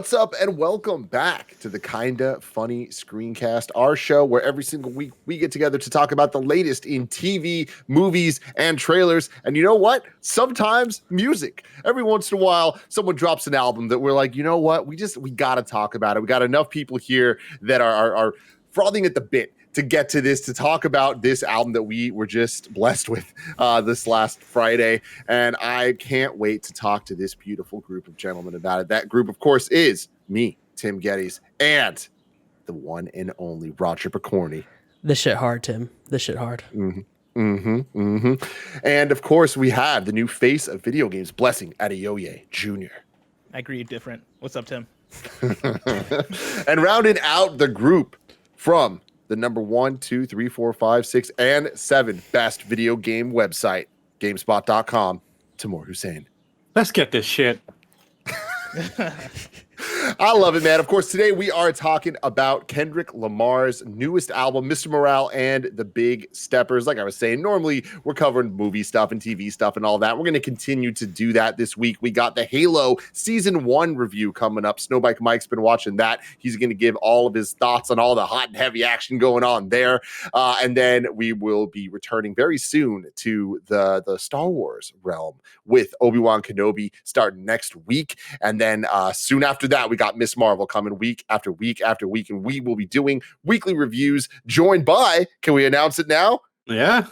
What's up, and welcome back to the Kinda Funny Screencast, our show where every single week we get together to talk about the latest in TV, movies, and trailers. And you know what? Sometimes music. Every once in a while, someone drops an album that we're like, you know what? We got to talk about it. We got enough people here that are frothing at the bit to get to this, to talk about this album that we were just blessed with this last Friday. And I can't wait to talk to this beautiful group of gentlemen about it. That group, of course, is me, Tim Geddes, and the one and only Roger Picorni. This shit hard, Tim. This shit hard. And of course, we have the new face of video games, Blessing Adeoye Jr. I agree, different. What's up, Tim? And rounding out the group from the number 1, 2, 3, 4, 5, 6, and 7 best video game website, GameSpot.com, Timur Hussein. Let's get this shit. I love it, man. Of course, today we are talking about Kendrick Lamar's newest album, Mr. Morale and the Big Steppers. Like I was saying, normally we're covering movie stuff and TV stuff and all that. We're going to continue to do that this week. We got the Halo Season 1 review coming up. Snowbike Mike's been watching that. He's going to give all of his thoughts on all the hot and heavy action going on there. And then we will be returning very soon to the Star Wars realm with Obi-Wan Kenobi starting next week. And then soon after that, we got Miss Marvel coming week after week after week, and we will be doing weekly reviews joined by, can we announce it now? Yeah.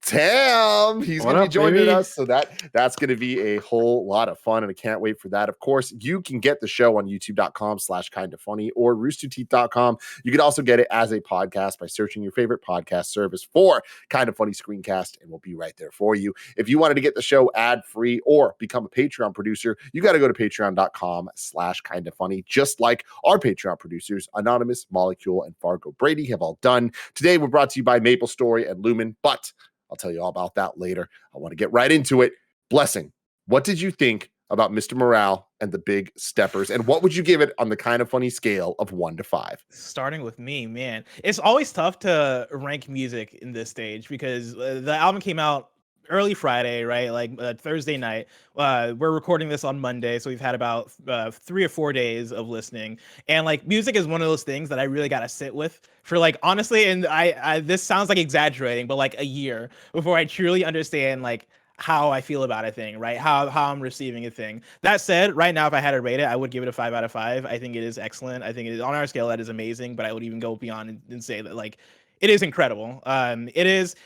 Tam, he's going to be joining baby? us, so that's going to be a whole lot of fun, and I can't wait for that. Of course, you can get the show on youtube.com/kindafunny or roosterteeth.com. You can also get it as a podcast by searching your favorite podcast service for Kinda Funny Screencast, and we'll be right there for you. If you wanted to get the show ad-free or become a Patreon producer, you got to go to patreon.com/kindafunny, just like our Patreon producers, Anonymous, Molecule, and Fargo Brady have all done. Today, we're brought to you by Maple Story and Lumen, but I'll tell you all about that later. I want to get right into it. Blessing, what did you think about Mr. Morale and the Big Steppers? And what would you give it on the Kinda Funny scale of 1 to 5? Starting with me, man. It's always tough to rank music in this stage because the album came out early Friday, right? Like Thursday night. We're recording this on Monday, so we've had about 3 or 4 days of listening. And like music is one of those things that I really got to sit with for like, honestly, and I this sounds like exaggerating, but like a year before I truly understand like how I feel about a thing, right? How I'm receiving a thing. That said, right now, if I had to rate it, I would give it a 5 out of 5. I think it is excellent. I think it is on our scale, that is amazing, but I would even go beyond and say that like it is incredible. It is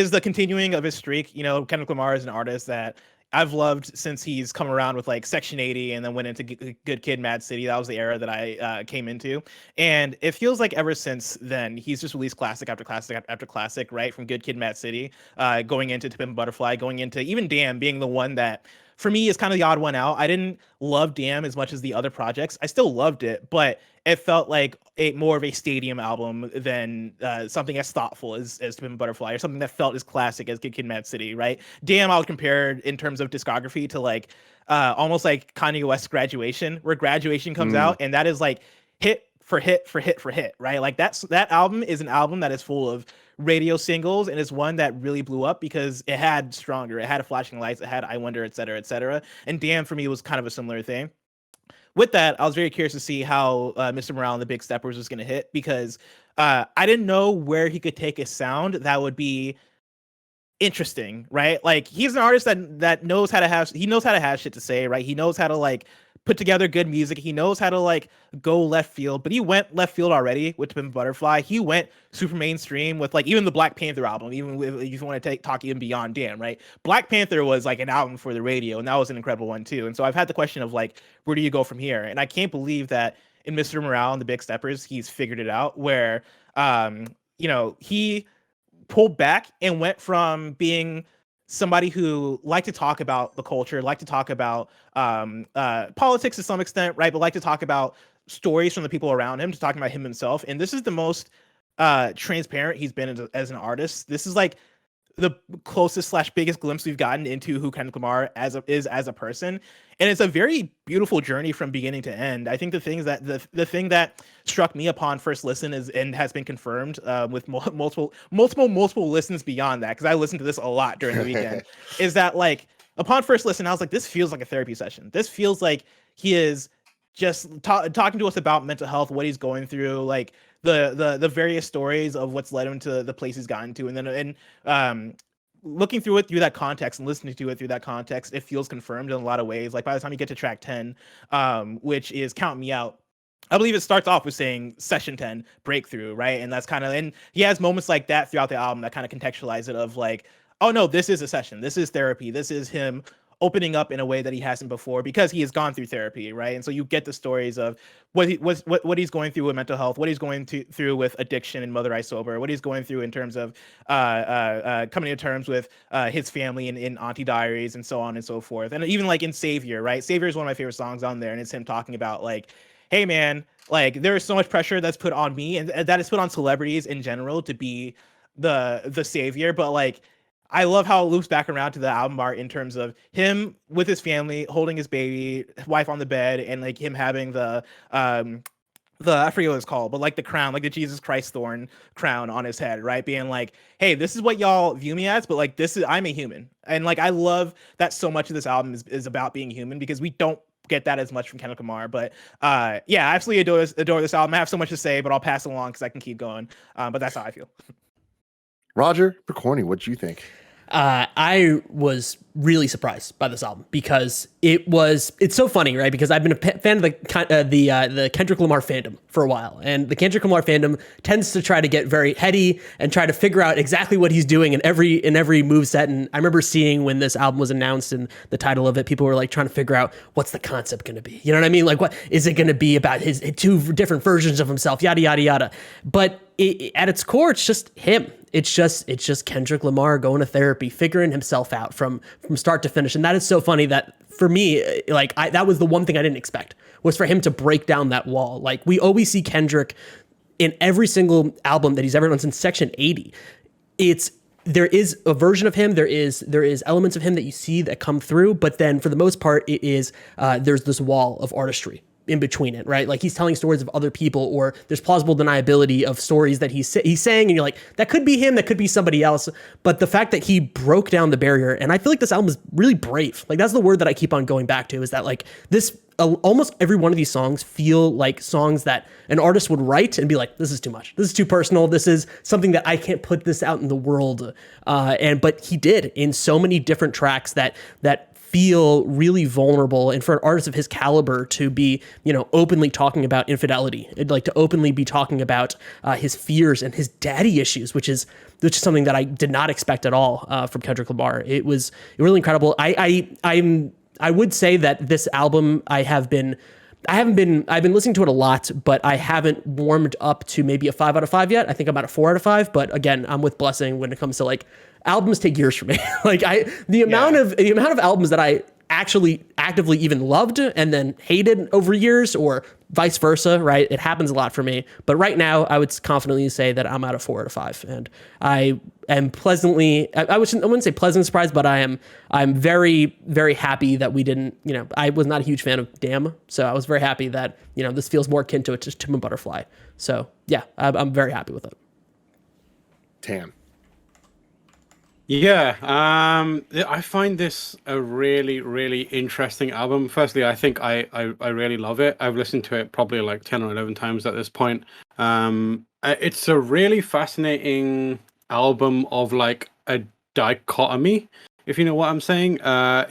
the continuing of his streak. You know, Kendrick Lamar is an artist that I've loved since he's come around with like Section 80 and then went into Good Kid, Mad City. That was the era that I came into. And it feels like ever since then, he's just released classic after classic after classic, right? From Good Kid, Mad City, going into To Pimp a Butterfly, going into even Damn being the one that, for me, is kind of the odd one out. I didn't love Damn as much as the other projects. I still loved it, but it felt like more of a stadium album than something as thoughtful as To Pimp a Butterfly, or something that felt as classic as Good Kid, Mad City, right? Damn, I would compare in terms of discography to like almost like Kanye West's Graduation, where Graduation comes out, and that is like hit for hit for hit for hit, right? Like that album is an album that is full of radio singles, and it's one that really blew up because it had Stronger, it had Flashing Lights, it had I Wonder, et cetera, et cetera. And Damn for me was kind of a similar thing. With that, I was very curious to see how Mr. Morale and the Big Steppers was going to hit, because I didn't know where he could take a sound that would be interesting, right? Like he's an artist that knows how to have shit to say, right? He knows how to like put together good music. He knows how to like go left field, but he went left field already with Pimp a Butterfly. He went super mainstream with like even the Black Panther album, even if you want to talk even beyond Damn, right? Black Panther was like an album for the radio, and that was an incredible one too. And so I've had the question of like, where do you go from here? And I can't believe that in Mr. Morale and the Big Steppers, he's figured it out where, he pulled back and went from being somebody who liked to talk about the culture, liked to talk about politics to some extent, right? But liked to talk about stories from the people around him, to talking about him himself. And this is the most transparent he's been as an artist. This is like the closest / biggest glimpse we've gotten into who Kendrick Lamar is as a person. And it's a very beautiful journey from beginning to end. I think the thing that struck me upon first listen is, and has been confirmed with multiple listens beyond that, because I listened to this a lot during the weekend, is that like upon first listen, I was like, this feels like a therapy session. This feels like he is just talking to us about mental health, what he's going through, like the various stories of what's led him to the place he's gotten to, and then looking through it through that context and listening to it through that context, it feels confirmed in a lot of ways. Like by the time you get to track 10, which is Count Me Out, I believe it starts off with saying session 10 breakthrough, right? And that's kind of, and he has moments like that throughout the album that kind of contextualize it of like, oh no, this is a session, this is therapy, this is him opening up in a way that he hasn't before because he has gone through therapy, right? And so you get the stories of what he's going through with mental health, what he's going through with addiction and Mother I Sober, what he's going through in terms of coming to terms with his family in Auntie Diaries and so on and so forth. And even like in Savior, right? Savior is one of my favorite songs on there, and it's him talking about like, hey man, like there is so much pressure that's put on me and that is put on celebrities in general to be the savior, but like I love how it loops back around to the album art in terms of him with his family, holding his baby, wife on the bed, and like him having the I forget what it's called, but like the crown, like the Jesus Christ thorn crown on his head, right? Being like, hey, this is what y'all view me as, but like I'm a human. And like I love that so much of this album is about being human, because we don't get that as much from Kendrick Lamar. But yeah, I absolutely adore this album. I have so much to say, but I'll pass it along because I can keep going. But that's how I feel. Roger Picorni, what do you think? I was really surprised by this album because it's so funny, right? Because I've been a fan of the Kendrick Lamar fandom for a while, and the Kendrick Lamar fandom tends to try to get very heady and try to figure out exactly what he's doing in every move set. And I remember seeing when this album was announced and the title of it, people were like trying to figure out what's the concept going to be. You know what I mean? Like, what is it going to be about? His two different versions of himself, yada yada yada. But at its core, it's just him. It's just Kendrick Lamar going to therapy, figuring himself out from start to finish. And that is so funny that for me, like that was the one thing I didn't expect, was for him to break down that wall. Like we always see Kendrick in every single album that he's ever done since Section 80. There is a version of him. There is elements of him that you see that come through, but then for the most part, it is there's this wall of artistry in between it, right? Like he's telling stories of other people, or there's plausible deniability of stories that he's saying, and you're like, that could be him, that could be somebody else. But the fact that he broke down the barrier, and I feel like this album is really brave. Like that's the word that I keep on going back to, is that like this, almost every one of these songs feel like songs that an artist would write and be like, this is too much. This is too personal. This is something that I can't put this out in the world. But he did in so many different tracks that feel really vulnerable, and for an artist of his caliber to be, openly talking about infidelity, like to openly be talking about his fears and his daddy issues, which is something that I did not expect at all from Kendrick Lamar. It was really incredible. I would say that this album I've been listening to it a lot, but I haven't warmed up to maybe a 5 out of 5 yet. I think I'm at a 4 out of 5, but again, I'm with Blessing when it comes to like albums take years for me. Like the amount of albums that I actually actively even loved and then hated over years, or vice versa, right? It happens a lot for me. But right now, I would confidently say that I'm at a 4 out of 5, and I am pleasantly, I wouldn't say pleasantly surprised, but I'm very, very happy that we didn't, I was not a huge fan of Damn, so I was very happy that, this feels more akin to just Tim and Butterfly. So yeah, I'm very happy with it. Tam. Yeah, I find this a really, really interesting album. Firstly, I think I really love it. I've listened to it probably like 10 or 11 times at this point. It's a really fascinating album of like a dichotomy, if you know what I'm saying. I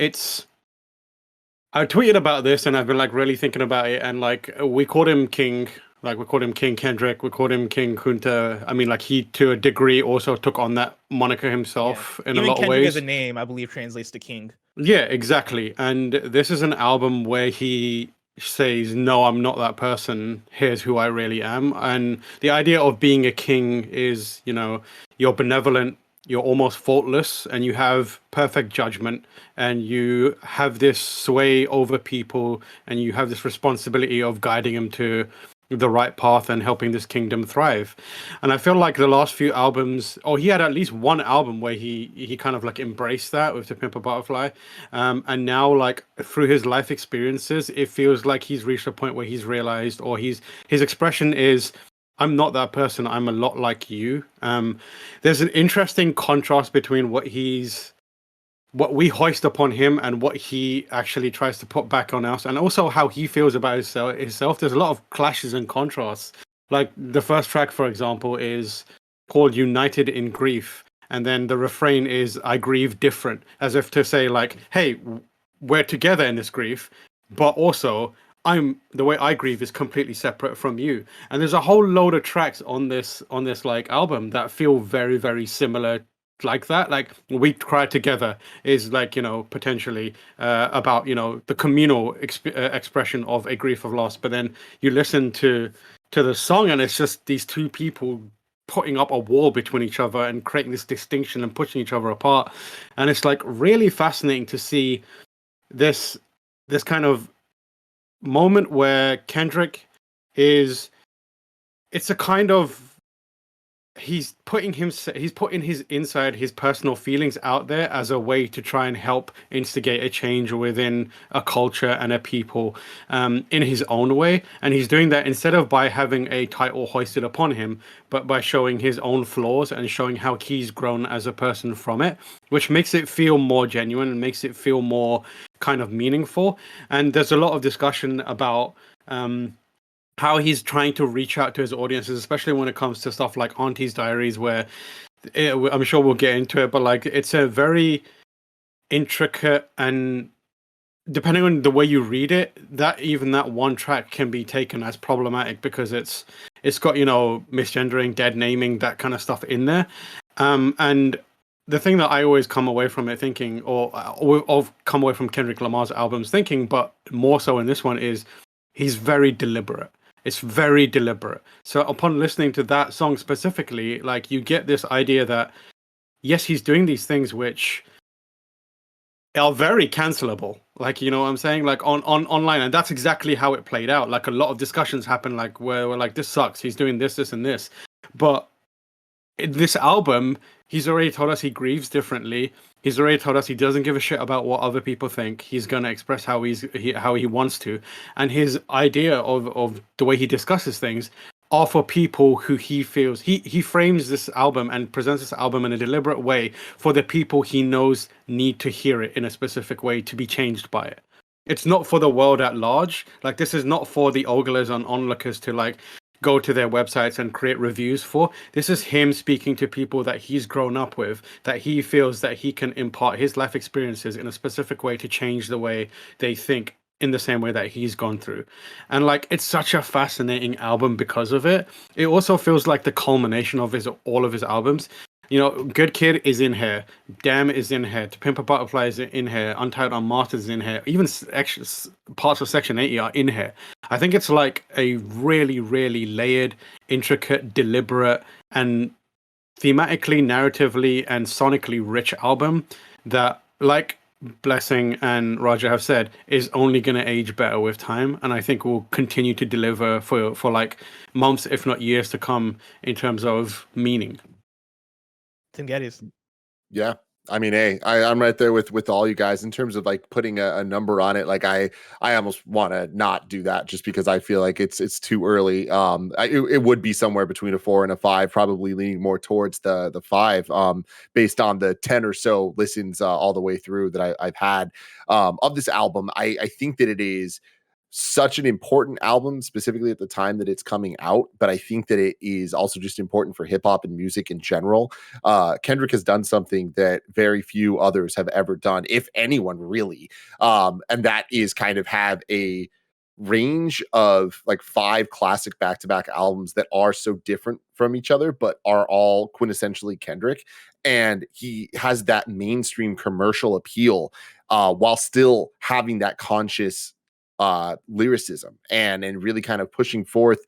tweeted about this, and I've been like really thinking about it, and like we called him King. Like we called him King Kendrick, we called him King Kunta. I mean, like he to a degree also took on that moniker himself in a lot of ways. Kendrick as a name, I believe, translates to king. Yeah, exactly. And this is an album where he says, no, I'm not that person. Here's who I really am. And the idea of being a king is, you're benevolent, you're almost faultless, and you have perfect judgment, and you have this sway over people, and you have this responsibility of guiding them to the right path and helping this kingdom thrive. And I feel like the last few albums, or he had at least one album where he kind of like embraced that with To Pimp a Butterfly, and now like through his life experiences, it feels like he's reached a point where he's realized, or his expression is, I'm not that person, I'm a lot like you. There's an interesting contrast between what he's what we hoist upon him and what he actually tries to put back on us, and also how he feels about himself. There's a lot of clashes and contrasts. Like the first track, for example, is called United in Grief. And then the refrain is I grieve different, as if to say like, hey, we're together in this grief, but also the way I grieve is completely separate from you. And there's a whole load of tracks on this like album that feel very, very similar like that. Like We Cry Together is like, potentially about, the communal expression of a grief of loss. But then you listen to the song and it's just these two people putting up a wall between each other and creating this distinction and pushing each other apart. And it's like really fascinating to see this kind of moment where Kendrick it's a kind of, he's putting his inside, his personal feelings out there as a way to try and help instigate a change within a culture and a people, in his own way. And he's doing that instead of by having a title hoisted upon him, but by showing his own flaws and showing how he's grown as a person from it, which makes it feel more genuine and makes it feel more kind of meaningful. And there's a lot of discussion about how he's trying to reach out to his audiences, especially when it comes to stuff like Auntie's Diaries, where I'm sure we'll get into it, but like it's a very intricate, and depending on the way you read it, that one track can be taken as problematic because it's got, misgendering, dead naming, that kind of stuff in there. And the thing that I always come away from it thinking, or I've come away from Kendrick Lamar's albums thinking, but more so in this one, is he's very deliberate. It's very deliberate. So upon listening to that song specifically, like you get this idea that yes, he's doing these things which are very cancelable. Like, you know what I'm saying? Like on online. And that's exactly how it played out. Like a lot of discussions happen like where we're like, this sucks. He's doing this, this, and this. But in this album, he's already told us he grieves differently. He's already told us he doesn't give a shit about what other people think. He's going to express how he wants to. And his idea of the way he discusses things are for people who he feels... He frames this album and presents this album in a deliberate way for the people he knows need to hear it in a specific way to be changed by it. It's not for the world at large. Like, this is not for the oglers and onlookers to, like, go to their websites and create reviews for. This is him speaking to people that he's grown up with, that he feels that he can impart his life experiences in a specific way to change the way they think in the same way that he's gone through. And like, it's such a fascinating album because of it. It also feels like the culmination of all of his albums. You know, Good Kid is in here. Damn is in here. To Pimp a Butterfly is in here. Untitled Unmastered is in here. Even parts of Section 80 are in here. I think it's like a really, really layered, intricate, deliberate, and thematically, narratively, and sonically rich album that, like Blessing and Roger have said, is only going to age better with time. And I think will continue to deliver for like months, if not years to come in terms of meaning. Tim Geddes. Yeah. I mean, hey, I'm right there with all you guys in terms of like putting a number on it. Like I almost want to not do that just because I feel like it's too early. It would be somewhere between a 4 and a 5, probably leaning more towards the 5, based on the 10 or so listens all the way through that I've had of this album. I think that it is such an important album, specifically at the time that it's coming out, but I think that it is also just important for hip hop and music in general. Kendrick has done something that very few others have ever done, if anyone really, and that is kind of have a range of like 5 classic back-to-back albums that are so different from each other, but are all quintessentially Kendrick. And he has that mainstream commercial appeal, while still having that conscious lyricism and really kind of pushing forth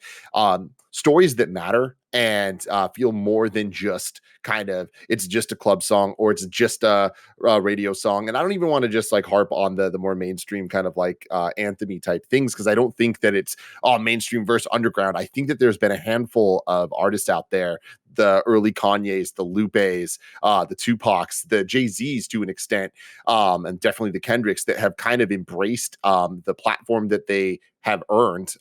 stories that matter and feel more than just kind of it's just a club song or it's just a radio song. And I don't even want to just like harp on the more mainstream kind of like anthem-y type things, because I don't think that it's mainstream versus underground. I think that there's been a handful of artists out there the early Kanye's, the Lupe's, the Tupac's, the Jay-Z's to an extent, and definitely the Kendricks that have kind of embraced the platform that they have earned,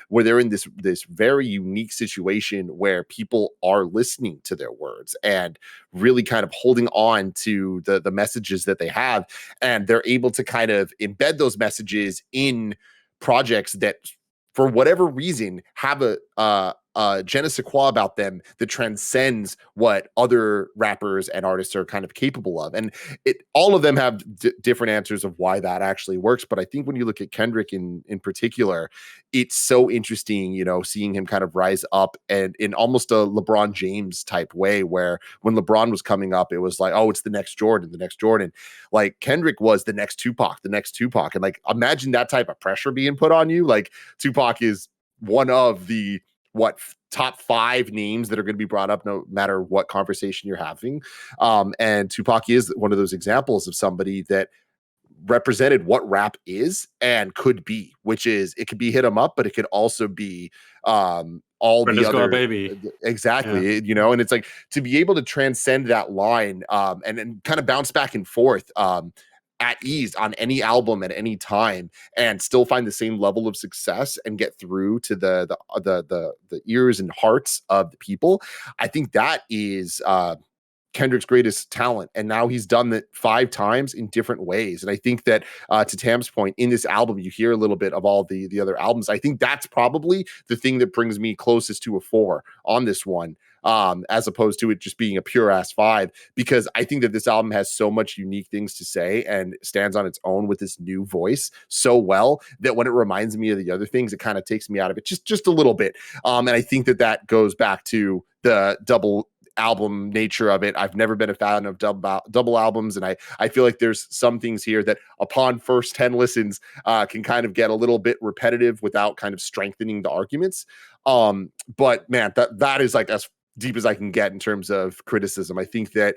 where they're in this very unique situation where people are listening to their words and really kind of holding on to the messages that they have, and they're able to kind of embed those messages in projects that, for whatever reason, have je ne sais quoi about them that transcends what other rappers and artists are kind of capable of. And all of them have different answers of why that actually works. But I think when you look at Kendrick in particular, it's so interesting, you know, seeing him kind of rise up and in almost a LeBron James type way, where when LeBron was coming up, it was like, oh, it's the next Jordan, the next Jordan. Like Kendrick was the next Tupac, the next Tupac. And like, imagine that type of pressure being put on you. Like Tupac is one of the top 5 names that are going to be brought up no matter what conversation you're having. And Tupac is one of those examples of somebody that represented what rap is and could be, which is it could be hit 'em up, but it could also be all Brenda's the Got a other Baby. exactly, you know, and it's like to be able to transcend that line and kind of bounce back and forth at ease on any album at any time and still find the same level of success and get through to the ears and hearts of the people. I think that is Kendrick's greatest talent, and now he's done that 5 times in different ways. And I think that to Tam's point, in this album, you hear a little bit of all the other albums. I think that's probably the thing that brings me closest to a 4 on this one, as opposed to it just being a pure ass 5, because I think that this album has so much unique things to say and stands on its own with this new voice so well that when it reminds me of the other things, it kind of takes me out of it just a little bit. And I think that goes back to the double album nature of it. I've never been a fan of double albums, and I feel like there's some things here that upon first 10 listens can kind of get a little bit repetitive without kind of strengthening the arguments. But man, that is like as deep as I can get in terms of criticism. I think that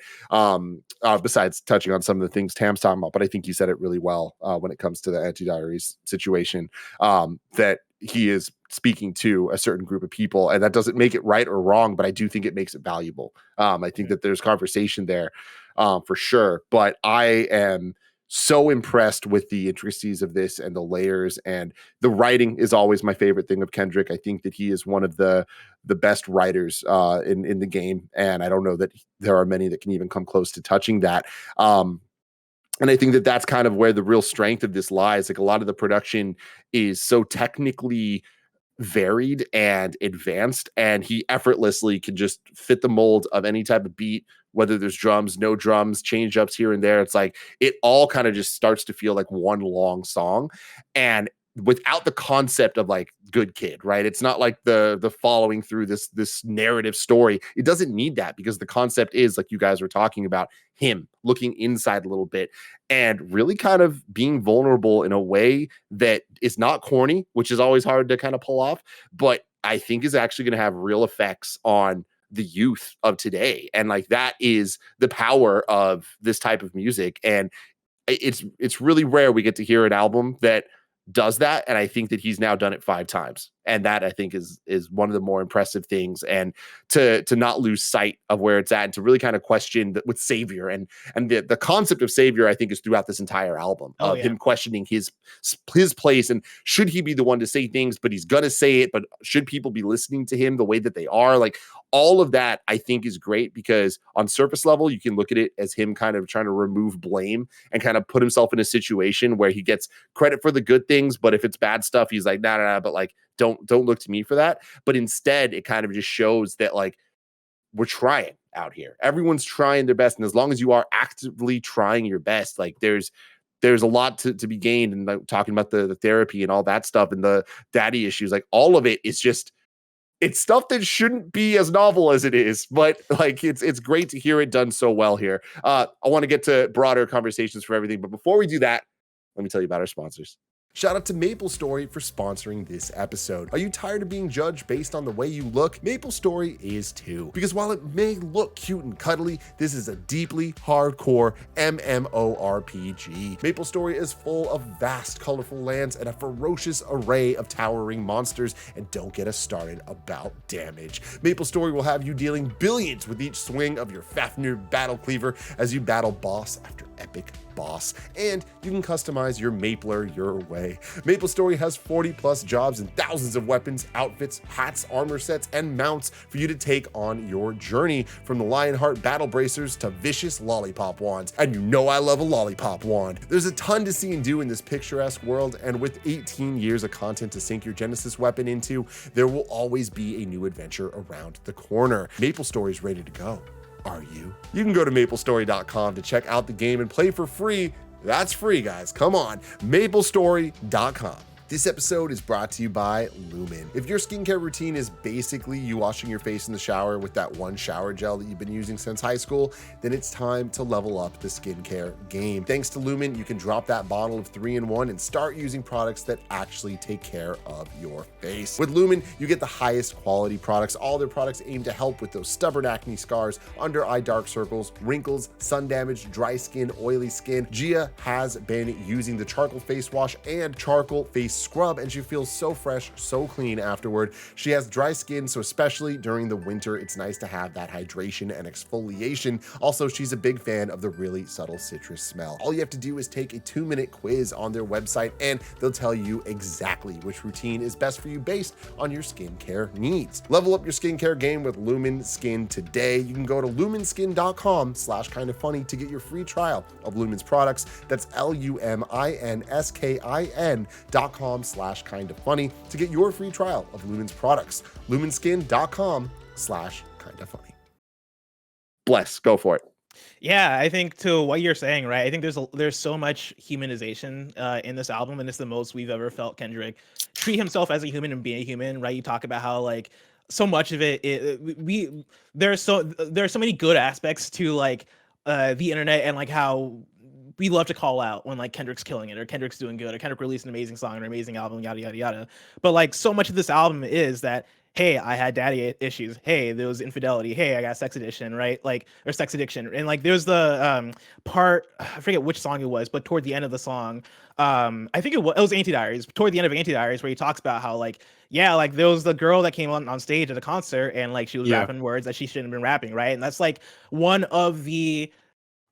besides touching on some of the things Tam's talking about, but I think you said it really well when it comes to the Anti-Diaries situation, that he is speaking to a certain group of people, and that doesn't make it right or wrong, but I do think it makes it valuable. I think that there's conversation there for sure, but I am so impressed with the intricacies of this and the layers, and the writing is always my favorite thing of Kendrick. I think that he is one of the best writers in the game, and I don't know that there are many that can even come close to touching that. And I think that that's kind of where the real strength of this lies. Like a lot of the production is so technically varied and advanced, and he effortlessly can just fit the mold of any type of beat, whether there's drums, no drums, change ups here and there. It's like it all kind of just starts to feel like one long song, and without the concept of like Good Kid, right? It's not like the following through this narrative story. It doesn't need that, because the concept is, like you guys were talking about, him looking inside a little bit and really kind of being vulnerable in a way that is not corny, which is always hard to kind of pull off, but I think is actually going to have real effects on the youth of today. And like that is the power of this type of music. And it's really rare we get to hear an album that does that, and I think that he's now done it 5 times, and that I think is one of the more impressive things. And to not lose sight of where it's at, and to really kind of question with Savior and the concept of Savior, I think is throughout this entire album of him questioning his place, and should he be the one to say things, but he's gonna say it, but should people be listening to him the way that they are? Like all of that I think is great, because on surface level you can look at it as him kind of trying to remove blame and kind of put himself in a situation where he gets credit for the good things, but if it's bad stuff he's like nah, but like don't look to me for that. But instead it kind of just shows that like we're trying out here, everyone's trying their best, and as long as you are actively trying your best, like there's a lot to be gained. And like talking about the therapy and all that stuff and the daddy issues, like all of it is just, it's stuff that shouldn't be as novel as it is, but like it's great to hear it done so well here. I want to get to broader conversations for everything, but before we do that, let me tell you about our sponsors. Shout out to MapleStory for sponsoring this episode. Are you tired of being judged based on the way you look? MapleStory is too. Because while it may look cute and cuddly, this is a deeply hardcore MMORPG. MapleStory is full of vast, colorful lands and a ferocious array of towering monsters, and don't get us started about damage. MapleStory will have you dealing billions with each swing of your Fafnir battle cleaver as you battle boss after epic boss, and you can customize your Mapler your way. MapleStory has 40 plus jobs and thousands of weapons, outfits, hats, armor sets, and mounts for you to take on your journey, from the Lionheart battle bracers to vicious lollipop wands. And you know I love a lollipop wand. There's a ton to see and do in this picturesque world, and with 18 years of content to sink your Genesis weapon into, there will always be a new adventure around the corner. MapleStory is ready to go. Are you? You can go to maplestory.com to check out the game and play for free. That's free, guys. Come on. maplestory.com. This episode is brought to you by Lumen. If your skincare routine is basically you washing your face in the shower with that one shower gel that you've been using since high school, then it's time to level up the skincare game. Thanks to Lumen, you can drop that bottle of 3-in-1 and start using products that actually take care of your face. With Lumen, you get the highest quality products. All their products aim to help with those stubborn acne scars, under eye dark circles, wrinkles, sun damage, dry skin, oily skin. Gia has been using the charcoal face wash and charcoal face scrub, and she feels so fresh, so clean afterward. She has dry skin, so especially during the winter, it's nice to have that hydration and exfoliation. Also, she's a big fan of the really subtle citrus smell. All you have to do is take a 2-minute quiz on their website, and they'll tell you exactly which routine is best for you based on your skincare needs. Level up your skincare game with Lumen Skin today. You can go to lumenskin.com/kindafunny to get your free trial of Lumen's products. That's luminskin.com/kindafunny to get your free trial of Lumen's products. lumenskin.com/kindafunny. Bless, go for it. Yeah, I think to what you're saying, right? I think there's so much humanization in this album, and it's the most we've ever felt Kendrick treat himself as a human and be a human, right? You talk about how like so much of there's so many good aspects to like the internet, and like how we love to call out when like Kendrick's killing it, or Kendrick's doing good, or Kendrick released an amazing song or amazing album, yada yada yada. But like so much of this album is that, hey, I had daddy issues. Hey, there was infidelity. Hey, I got sex addiction, right? Like, or sex addiction. And like, there's the part, I forget which song it was, but toward the end of the song, I think it was Anti-Diaries, toward the end of Anti-Diaries, where he talks about how like, yeah, like there was the girl that came on stage at a concert and like she was rapping words that she shouldn't have been rapping, right? And that's like one of the,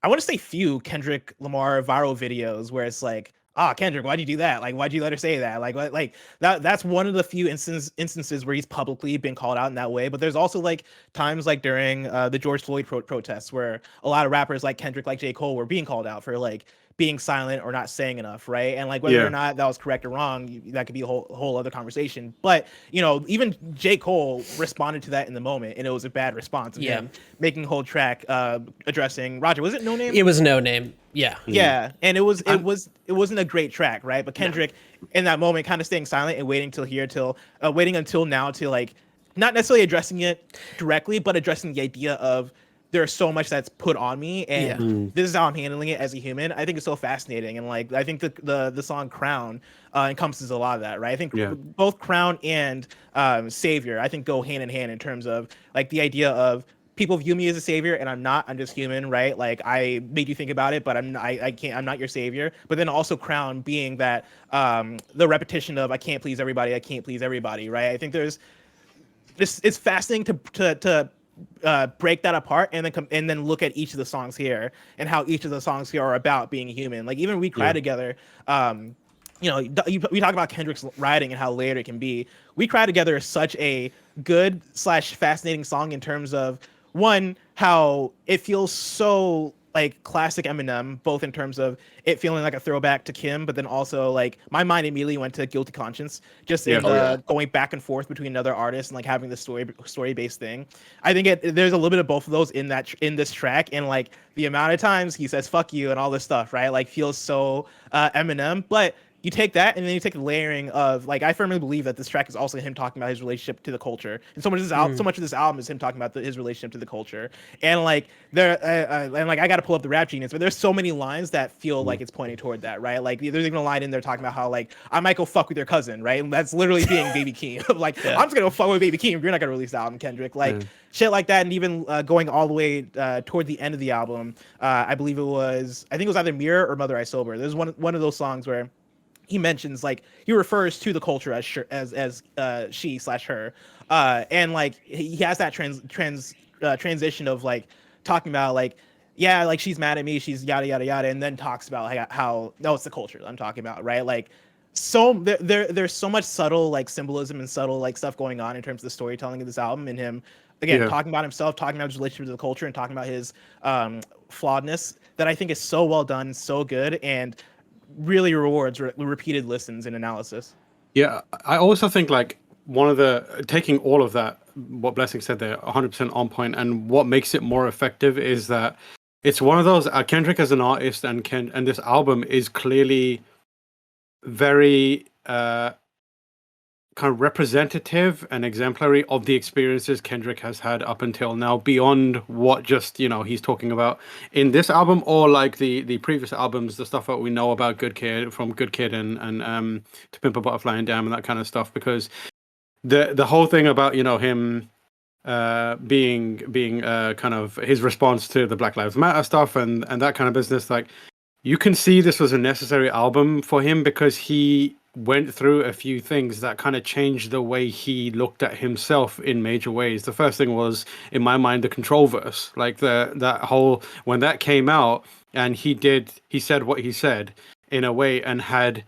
I want to say few Kendrick Lamar viral videos where it's like, Kendrick, why'd you do that? Like, why'd you let her say that? Like that's one of the few instances where he's publicly been called out in that way. But there's also like times like during the George Floyd protests where a lot of rappers like Kendrick, like J. Cole, were being called out for like being silent or not saying enough, right? And like whether or not that was correct or wrong, that could be a whole other conversation. But you know, even J. Cole responded to that in the moment, and it was a bad response. And making a whole track addressing Roger. Was it No Name? It was No Name. Yeah. Yeah, and it wasn't a great track, right? But Kendrick in that moment kind of staying silent and waiting until now to like not necessarily addressing it directly, but addressing the idea of there's so much that's put on me, and this is how I'm handling it as a human. I think it's so fascinating, and like I think the song Crown encompasses a lot of that, right? I think both Crown and Savior, I think, go hand in hand in terms of like the idea of people view me as a savior, and I'm not. I'm just human, right? Like I made you think about it, but I'm not your savior. But then also Crown being that the repetition of I can't please everybody, right? I think it's fascinating to break that apart and then look at each of the songs here and how each of the songs here are about being human. Like even We Cry Together, you know, we talk about Kendrick's writing and how layered it can be. We Cry Together is such a good / fascinating song in terms of one, how it feels so like classic Eminem, both in terms of it feeling like a throwback to Kim, but then also like my mind immediately went to Guilty Conscience, just in going back and forth between another artist and like having the story based thing. I think there's a little bit of both of those in this track, and like the amount of times he says "fuck you" and all this stuff, right? Like feels so Eminem, but you take that and then you take the layering of like I firmly believe that this track is also him talking about his relationship to the culture, and so much of this album is him talking about his relationship to the culture, and like I got to pull up the Rap Genius, but there's so many lines that feel like it's pointing toward that, right? Like there's even a line in there talking about how like I might go fuck with your cousin, right? And that's literally being Baby Keem. Like I'm just gonna go fuck with Baby Keem. You're not gonna release the album, Kendrick. Like shit like that, and even going all the way toward the end of the album, I believe I think it was either Mirror or Mother I Sober. There's one of those songs where he mentions like he refers to the culture as she/her, and like he has that transition of like talking about like yeah, like she's mad at me, she's yada yada yada, and then talks about like, how no, it's the culture I'm talking about, right? Like so there's so much subtle like symbolism and subtle like stuff going on in terms of the storytelling of this album, and him again talking about himself, talking about his relationship to the culture, and talking about his flawedness that I think is so well done, so good, and really rewards repeated listens and analysis. Yeah, I also think like one of the taking all of that, what Blessing said there, 100% on point, and what makes it more effective is that it's one of those Kendrick as an artist and this album is clearly very kind of representative and exemplary of the experiences Kendrick has had up until now, beyond what just he's talking about in this album or like the previous albums, the stuff that we know about Good Kid and To Pimp a Butterfly and Damn and that kind of stuff. Because the whole thing about him being kind of his response to the Black Lives Matter stuff and that kind of business, like you can see this was a necessary album for him because he went through a few things that kind of changed the way he looked at himself in major ways. The first thing was, in my mind, the control verse. Like that whole, when that came out and he said what he said in a way and had,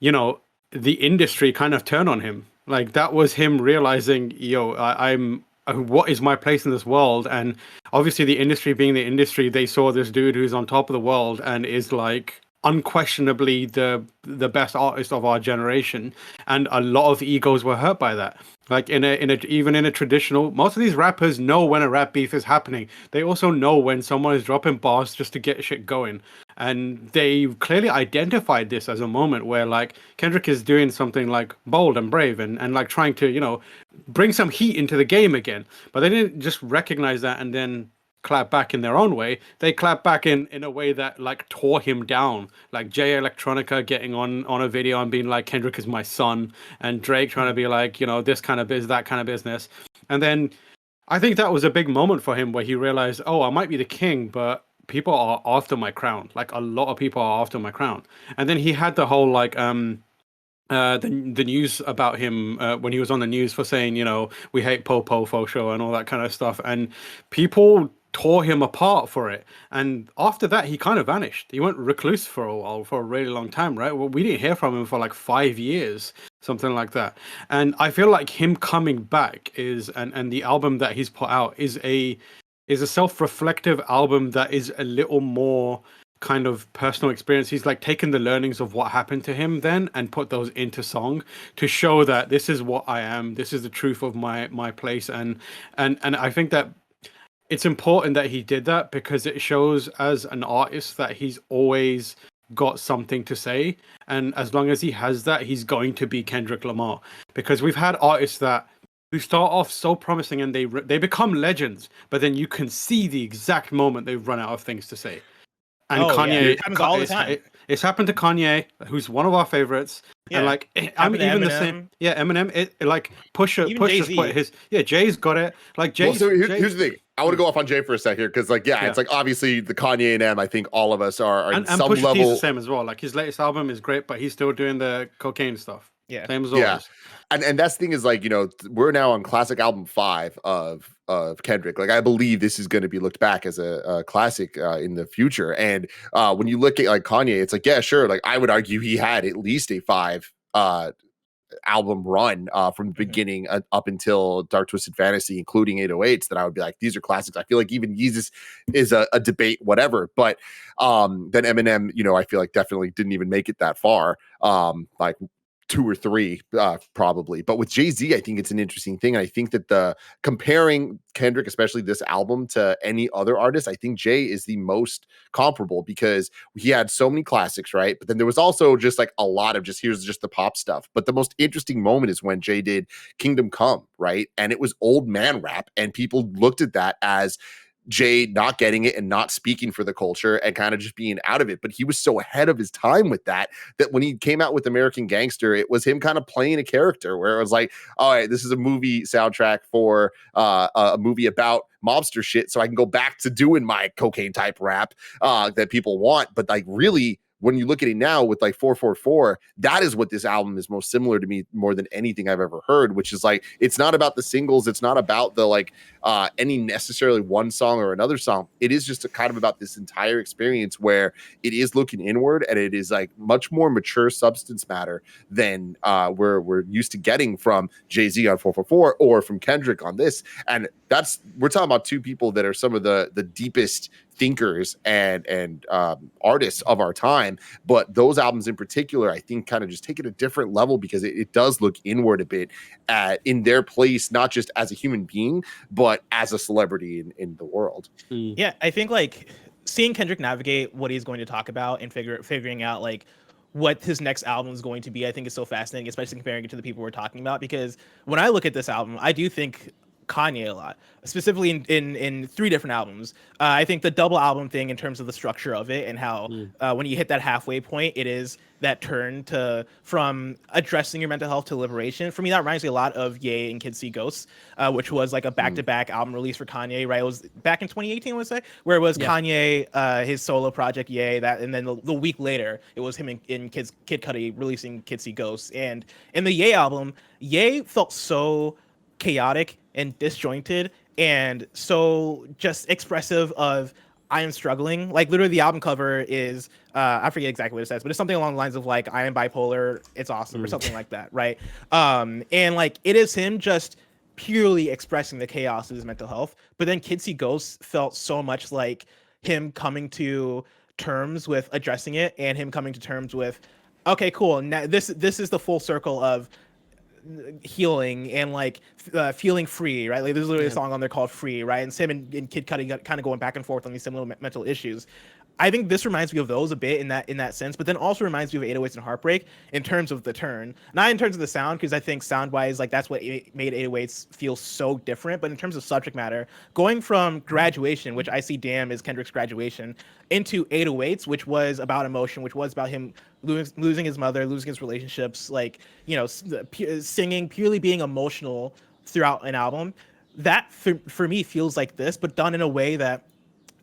the industry kind of turn on him. Like that was him realizing, I'm what is my place in this world? And obviously the industry being the industry, they saw this dude who's on top of the world and is like unquestionably the best artist of our generation, and a lot of egos were hurt by that. Like even in a traditional, most of these rappers know when a rap beef is happening. They also know when someone is dropping bars just to get shit going, and they clearly identified this as a moment where like Kendrick is doing something like bold and brave and like trying to bring some heat into the game again. But they didn't just recognize that and then clap back in their own way. They clap back in a way that like tore him down, like Jay Electronica getting on a video and being like, Kendrick is my son, and Drake trying to be like, this kind of that kind of business. And then I think that was a big moment for him where he realized, oh, I might be the king, but people are after my crown. Like a lot of people are after my crown. And then he had the whole like the news about him when he was on the news for saying, we hate Po for sure and all that kind of stuff, and people tore him apart for it. And after that he kind of vanished. He went recluse for a while, for a really long time, right? Well, we didn't hear from him for like 5 years, something like that. And I feel like him coming back and the album that he's put out is a self-reflective album that is a little more kind of personal experience. He's like taken the learnings of what happened to him then and put those into song to show that this is what I am, this is the truth of my place. And I think that it's important that he did that because it shows as an artist that he's always got something to say, and as long as he has that, he's going to be Kendrick Lamar. Because we've had artists who start off so promising and they become legends, but then you can see the exact moment they've run out of things to say. And Kanye, it happens all the time. It's happened to Kanye, who's one of our favorites. Yeah. And like, I'm even the same. Yeah, Eminem. Pusha's put his. Yeah, Jay's got it. Like Jay. Well, so here's the thing. I want to go off on Jay for a second here because, like, it's like obviously the Kanye and M. I think all of us are in some Pusha level. T's the same as well. Like his latest album is great, but he's still doing the cocaine stuff. Yeah, same as always. Yeah. And that's the thing is like, we're now on classic album 5 of Kendrick. Like I believe this is going to be looked back as a classic in the future. And when you look at like Kanye, it's like, yeah, sure. Like I would argue he had at least a 5 album run from the beginning up until Dark Twisted Fantasy, including 808s, that I would be like, these are classics. I feel like even Yeezus is a debate, whatever. But then Eminem, I feel like definitely didn't even make it that far. Like two or three, probably. But with Jay-Z, I think it's an interesting thing. And I think that the comparing Kendrick, especially this album, to any other artist, I think Jay is the most comparable because he had so many classics, right? But then there was also just like a lot of here's just the pop stuff. But the most interesting moment is when Jay did Kingdom Come, right? And it was old man rap, and people looked at that as Jay not getting it and not speaking for the culture and kind of just being out of it. But he was so ahead of his time with that when he came out with American Gangster, it was him kind of playing a character where it was like, all right, this is a movie soundtrack for a movie about mobster shit. So I can go back to doing my cocaine type rap that people want. But like really, when you look at it now with like 444, that is what this album is most similar to me more than anything I've ever heard, which is like, it's not about the singles. It's not about the like any necessarily one song or another song. It is just kind of about this entire experience where it is looking inward and it is like much more mature substance matter than we're used to getting from Jay-Z on 444 or from Kendrick on this. And we're talking about two people that are some of the deepest thinkers and artists of our time, but those albums in particular, I think, kind of just take it a different level because it does look inward a bit in their place, not just as a human being, but as a celebrity in the world. Yeah, I think like seeing Kendrick navigate what he's going to talk about and figuring out like what his next album is going to be, I think is so fascinating, especially comparing it to the people we're talking about. Because when I look at this album, I do think Kanye a lot, specifically in three different albums. I think the double album thing in terms of the structure of it and how when you hit that halfway point, it is that turn from addressing your mental health to liberation. For me, that reminds me a lot of Ye and Kids See Ghosts, which was like a back-to-back album release for Kanye, right? It was back in 2018, I would say, where it was Kanye, his solo project, Ye, and then the week later, it was him and Kid Cudi releasing Kids See Ghosts. And in the Ye album, Ye felt so chaotic and disjointed and so just expressive of I am struggling. Like literally the album cover is I forget exactly what it says, but it's something along the lines of like I am bipolar, it's awesome, or something like that, right? And like it is him just purely expressing the chaos of his mental health. But then Kids See Ghosts felt so much like him coming to terms with addressing it and him coming to terms with, okay, cool, now this is the full circle of healing and like feeling free, right? Like there's literally a song on there called Free, right? And Sam and Kid Cudi kind of going back and forth on these similar mental issues. I think this reminds me of those a bit in that sense, but then also reminds me of 808s and Heartbreak in terms of the turn, not in terms of the sound, because I think sound wise, like that's what made 808s feel so different. But in terms of subject matter, going from Graduation, which I see Damn as Kendrick's Graduation, into 808s, which was about emotion, which was about him losing his mother, losing his relationships, like, you know, singing, purely being emotional throughout an album. That for me feels like this, but done in a way that,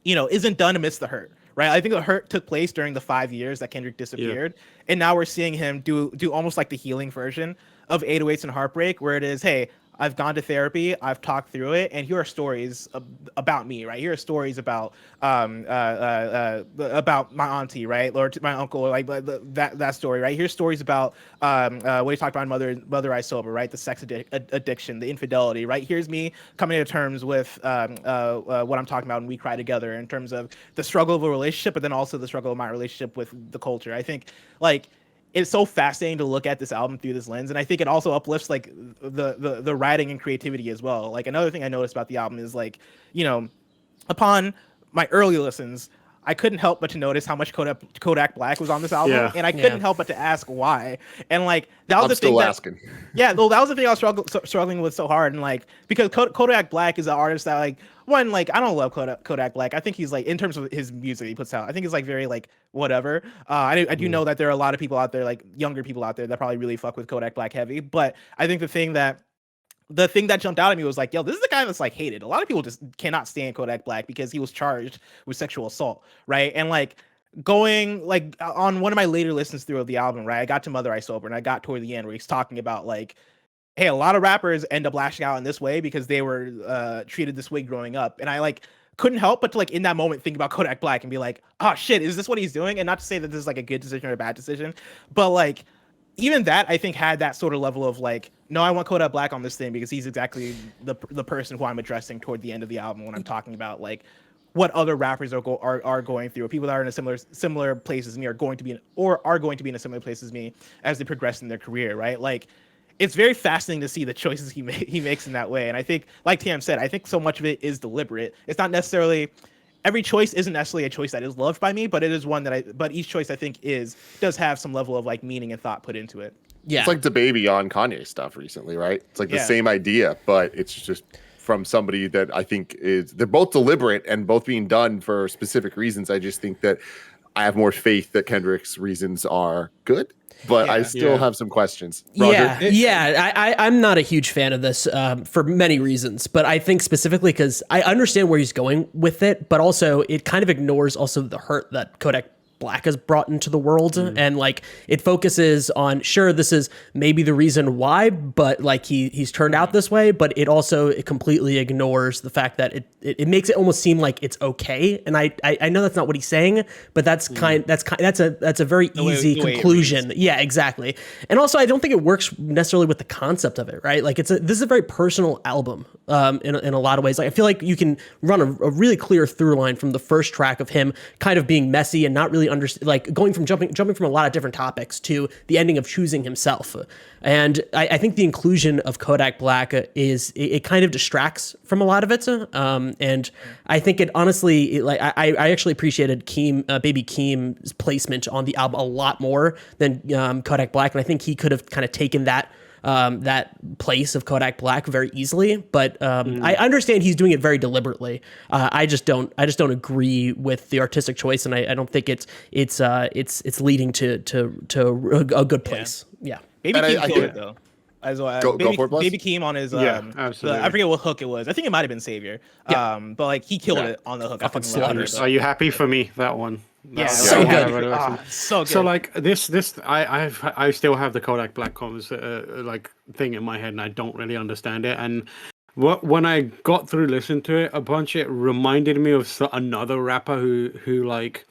you know, isn't done amidst the hurt. Right, I think the hurt took place during the 5 years that Kendrick disappeared, and now we're seeing him do almost like the healing version of 808s and Heartbreak, where it is, hey, I've gone to therapy, I've talked through it, and here are stories about me, right? Here are stories about my auntie, right, or my uncle, or like that story, right? Here's stories about what he talked about in Mother I Sober, right? The sex addiction, the infidelity, right? Here's me coming to terms with what I'm talking about when We Cry Together in terms of the struggle of a relationship, but then also the struggle of my relationship with the culture. I think like it's so fascinating to look at this album through this lens, and I think it also uplifts like the writing and creativity as well. Like another thing I noticed about the album is like, you know, upon my early listens, I couldn't help but to notice how much Kodak Black was on this album, and I couldn't help but to ask why. And like that was I'm the still thing asking. Yeah, well, that was the thing I was struggling with so hard, and like because Kodak Black is an artist that like one, like I don't love Kodak Black. I think he's like in terms of his music he puts out, I think he's like very like whatever. I do know that there are a lot of people out there, like younger people out there, that probably really fuck with Kodak Black heavy. But I think the thing that jumped out at me was like, yo, this is the guy that's like hated. A lot of people just cannot stand Kodak Black because he was charged with sexual assault, right? And like going like on one of my later listens through of the album, right, I got to Mother I Sober and I got toward the end where he's talking about like, hey, a lot of rappers end up lashing out in this way because they were treated this way growing up. And I like couldn't help but to like in that moment think about Kodak Black and be like, oh shit, is this what he's doing? And not to say that this is like a good decision or a bad decision, but like even that I think had that sort of level of like, no, I want Kodak Black on this thing because he's exactly the person who I'm addressing toward the end of the album when I'm talking about like what other rappers are going through, or people that are in a similar place as me are going to be in a similar place as me as they progress in their career, right? Like, it's very fascinating to see the choices he makes in that way. And I think, like Tam said, I think so much of it is deliberate. It's not necessarily every choice isn't necessarily a choice that is loved by me, but it is one but each choice I think does have some level of like meaning and thought put into it. Yeah. It's like the baby on Kanye stuff recently, right? It's like the Yeah. same idea, but it's just from somebody that I think they're both deliberate and both being done for specific reasons. I just think that I have more faith that Kendrick's reasons are good, but I still have some questions. Roger? I'm not a huge fan of this for many reasons, but I think specifically because I understand where he's going with it, but also it kind of ignores also the hurt that Kodak Black has brought into the world, and like it focuses on, sure, this is maybe the reason why, but like he's turned out this way, but it completely ignores the fact that it makes it almost seem like it's okay. And I know that's not what he's saying, but that's a very easy conclusion. Yeah, exactly. And also I don't think it works necessarily with the concept of it, right? Like this is a very personal album in a lot of ways. Like I feel like you can run a really clear through line from the first track of him kind of being messy and not really like going from jumping from a lot of different topics to the ending of choosing himself. And I think the inclusion of Kodak Black it kind of distracts from a lot of it. And I think it honestly, I actually appreciated Baby Keem's placement on the album a lot more than Kodak Black. And I think he could have kind of taken that place of Kodak Black very easily, but I understand he's doing it very deliberately. I just don't agree with the artistic choice, and I don't think it's leading to a good place. Yeah. Baby Keem killed it though. As well, go for it, Bless. Baby Keem on his absolutely. I forget what hook it was. I think it might have been Savior. But like he killed it on the hook. I fucking loved it. Are you happy for me? That one. Yeah, so good. So good. So like this, I still have the Kodak Black comms like thing in my head, and I don't really understand it. And when I got through listening to it a bunch, it reminded me of another rapper who like,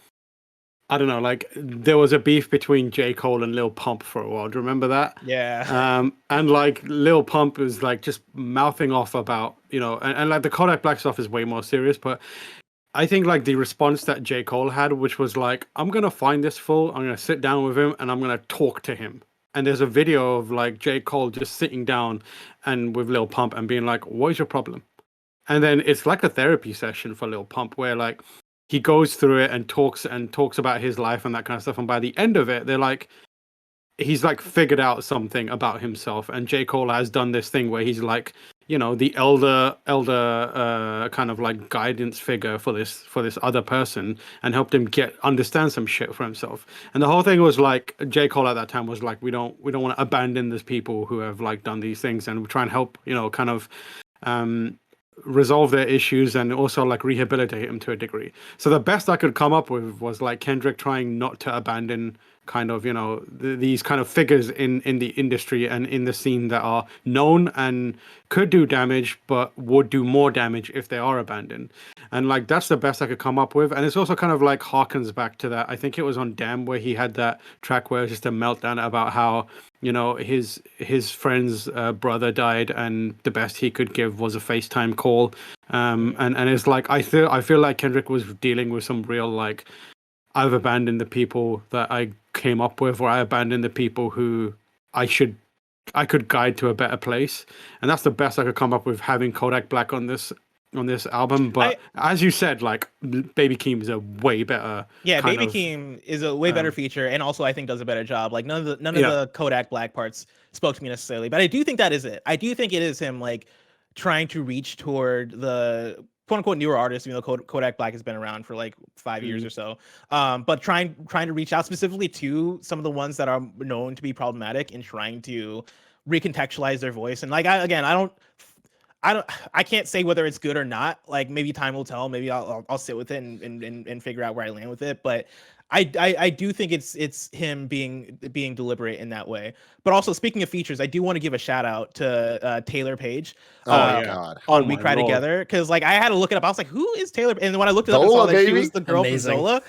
I don't know, like there was a beef between J. Cole and Lil Pump for a while. Do you remember that? Yeah. And like Lil Pump was like just mouthing off about, and like the Kodak Black stuff is way more serious, but I think like the response that J. Cole had, which was like, I'm going to find this fool, I'm going to sit down with him, and I'm going to talk to him. And there's a video of like J. Cole just sitting down and with Lil Pump and being like, what is your problem? And then it's like a therapy session for Lil Pump where like he goes through it and talks about his life and that kind of stuff. And by the end of it, they're like, he's like figured out something about himself. And J. Cole has done this thing where he's like, the elder kind of like guidance figure for this other person, and helped him understand some shit for himself. And the whole thing was like, J. Cole at that time was like, we don't want to abandon these people who have like done these things, and we try and help, kind of resolve their issues and also like rehabilitate him to a degree. So the best I could come up with was like Kendrick trying not to abandon kind of these kind of figures in the industry and in the scene that are known and could do damage but would do more damage if they are abandoned. And like that's the best I could come up with. And it's also kind of like harkens back to that, I think it was on Damn, where he had that track where it's just a meltdown about how his friend's brother died and the best he could give was a FaceTime call. And it's like I feel like Kendrick was dealing with some real like, I've abandoned the people that I came up with, or I abandoned the people who I could guide to a better place. And that's the best I could come up with, having Kodak Black on this album. But as you said, like Baby Keem is a way better. Yeah, Baby Keem is a way better feature, and also I think does a better job. Like none of the Kodak Black parts spoke to me necessarily, but I do think that is it. I do think it is him like trying to reach toward the quote unquote newer artists, even though Kodak Black has been around for like 5 years or so. But trying to reach out specifically to some of the ones that are known to be problematic and trying to recontextualize their voice. And like I can't say whether it's good or not. Like maybe time will tell. Maybe I'll sit with it and figure out where I land with it. But I do think it's him being deliberate in that way. But also, speaking of features, I do want to give a shout out to Taylor Page. God. On We Cry Together, because like I had to look it up. I was like, who is Taylor? And when I looked it up, I saw that she was the girl from Zola.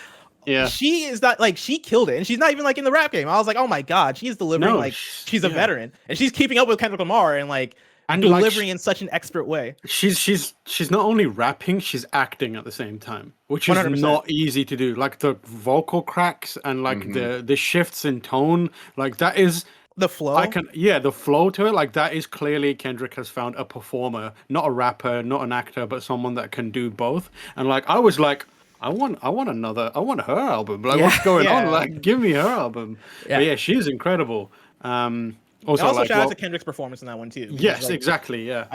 Yeah, she is not like, she killed it, and she's not even like in the rap game. I was like, oh my god, she's delivering she's a veteran, and she's keeping up with Kendrick Lamar, and like And delivering in such an expert way. She's not only rapping, she's acting at the same time, which is 100%. not easy to do. Like the vocal cracks and like the shifts in tone, like that is the flow. The flow to it, like that is clearly Kendrick has found a performer, not a rapper, not an actor, but someone that can do both. And like I was like, I want her album. Like what's going on? Like give me her album. But yeah, she's incredible. Also like, shout out to Kendrick's performance in that one too. Yes, like, exactly. Yeah.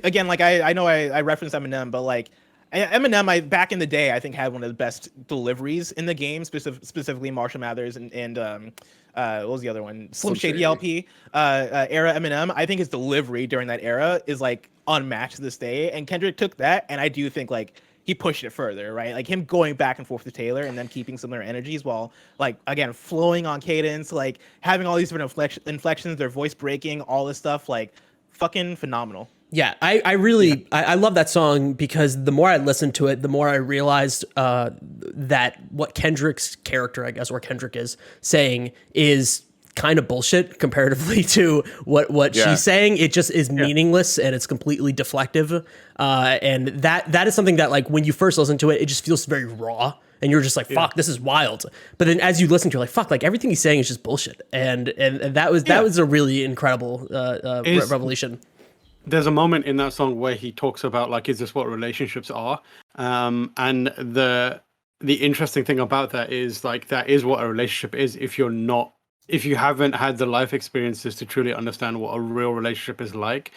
Again, like I know I referenced Eminem, but like Eminem, back in the day, I think had one of the best deliveries in the game, specifically Marshall Mathers and what was the other one? Slim Shady LP era Eminem. I think his delivery during that era is like unmatched to this day. And Kendrick took that, and I do think like he pushed it further, right? Like him going back and forth to Taylor and then keeping similar energies while like again flowing on cadence, like having all these different inflections, their voice breaking, all this stuff, like fucking phenomenal. Yeah, I really I love that song because the more I listened to it, the more I realized that what Kendrick's character, I guess, or Kendrick is saying is kind of bullshit comparatively to what she's saying. It just is meaningless and it's completely deflective. And that is something that like when you first listen to it, it just feels very raw. And you're just like, fuck, this is wild. But then as you listen to it, you're like, fuck, like everything he's saying is just bullshit. And that was a really incredible revelation. There's a moment in that song where he talks about like, is this what relationships are? And the interesting thing about that is like, that is what a relationship is if you haven't had the life experiences to truly understand what a real relationship is like.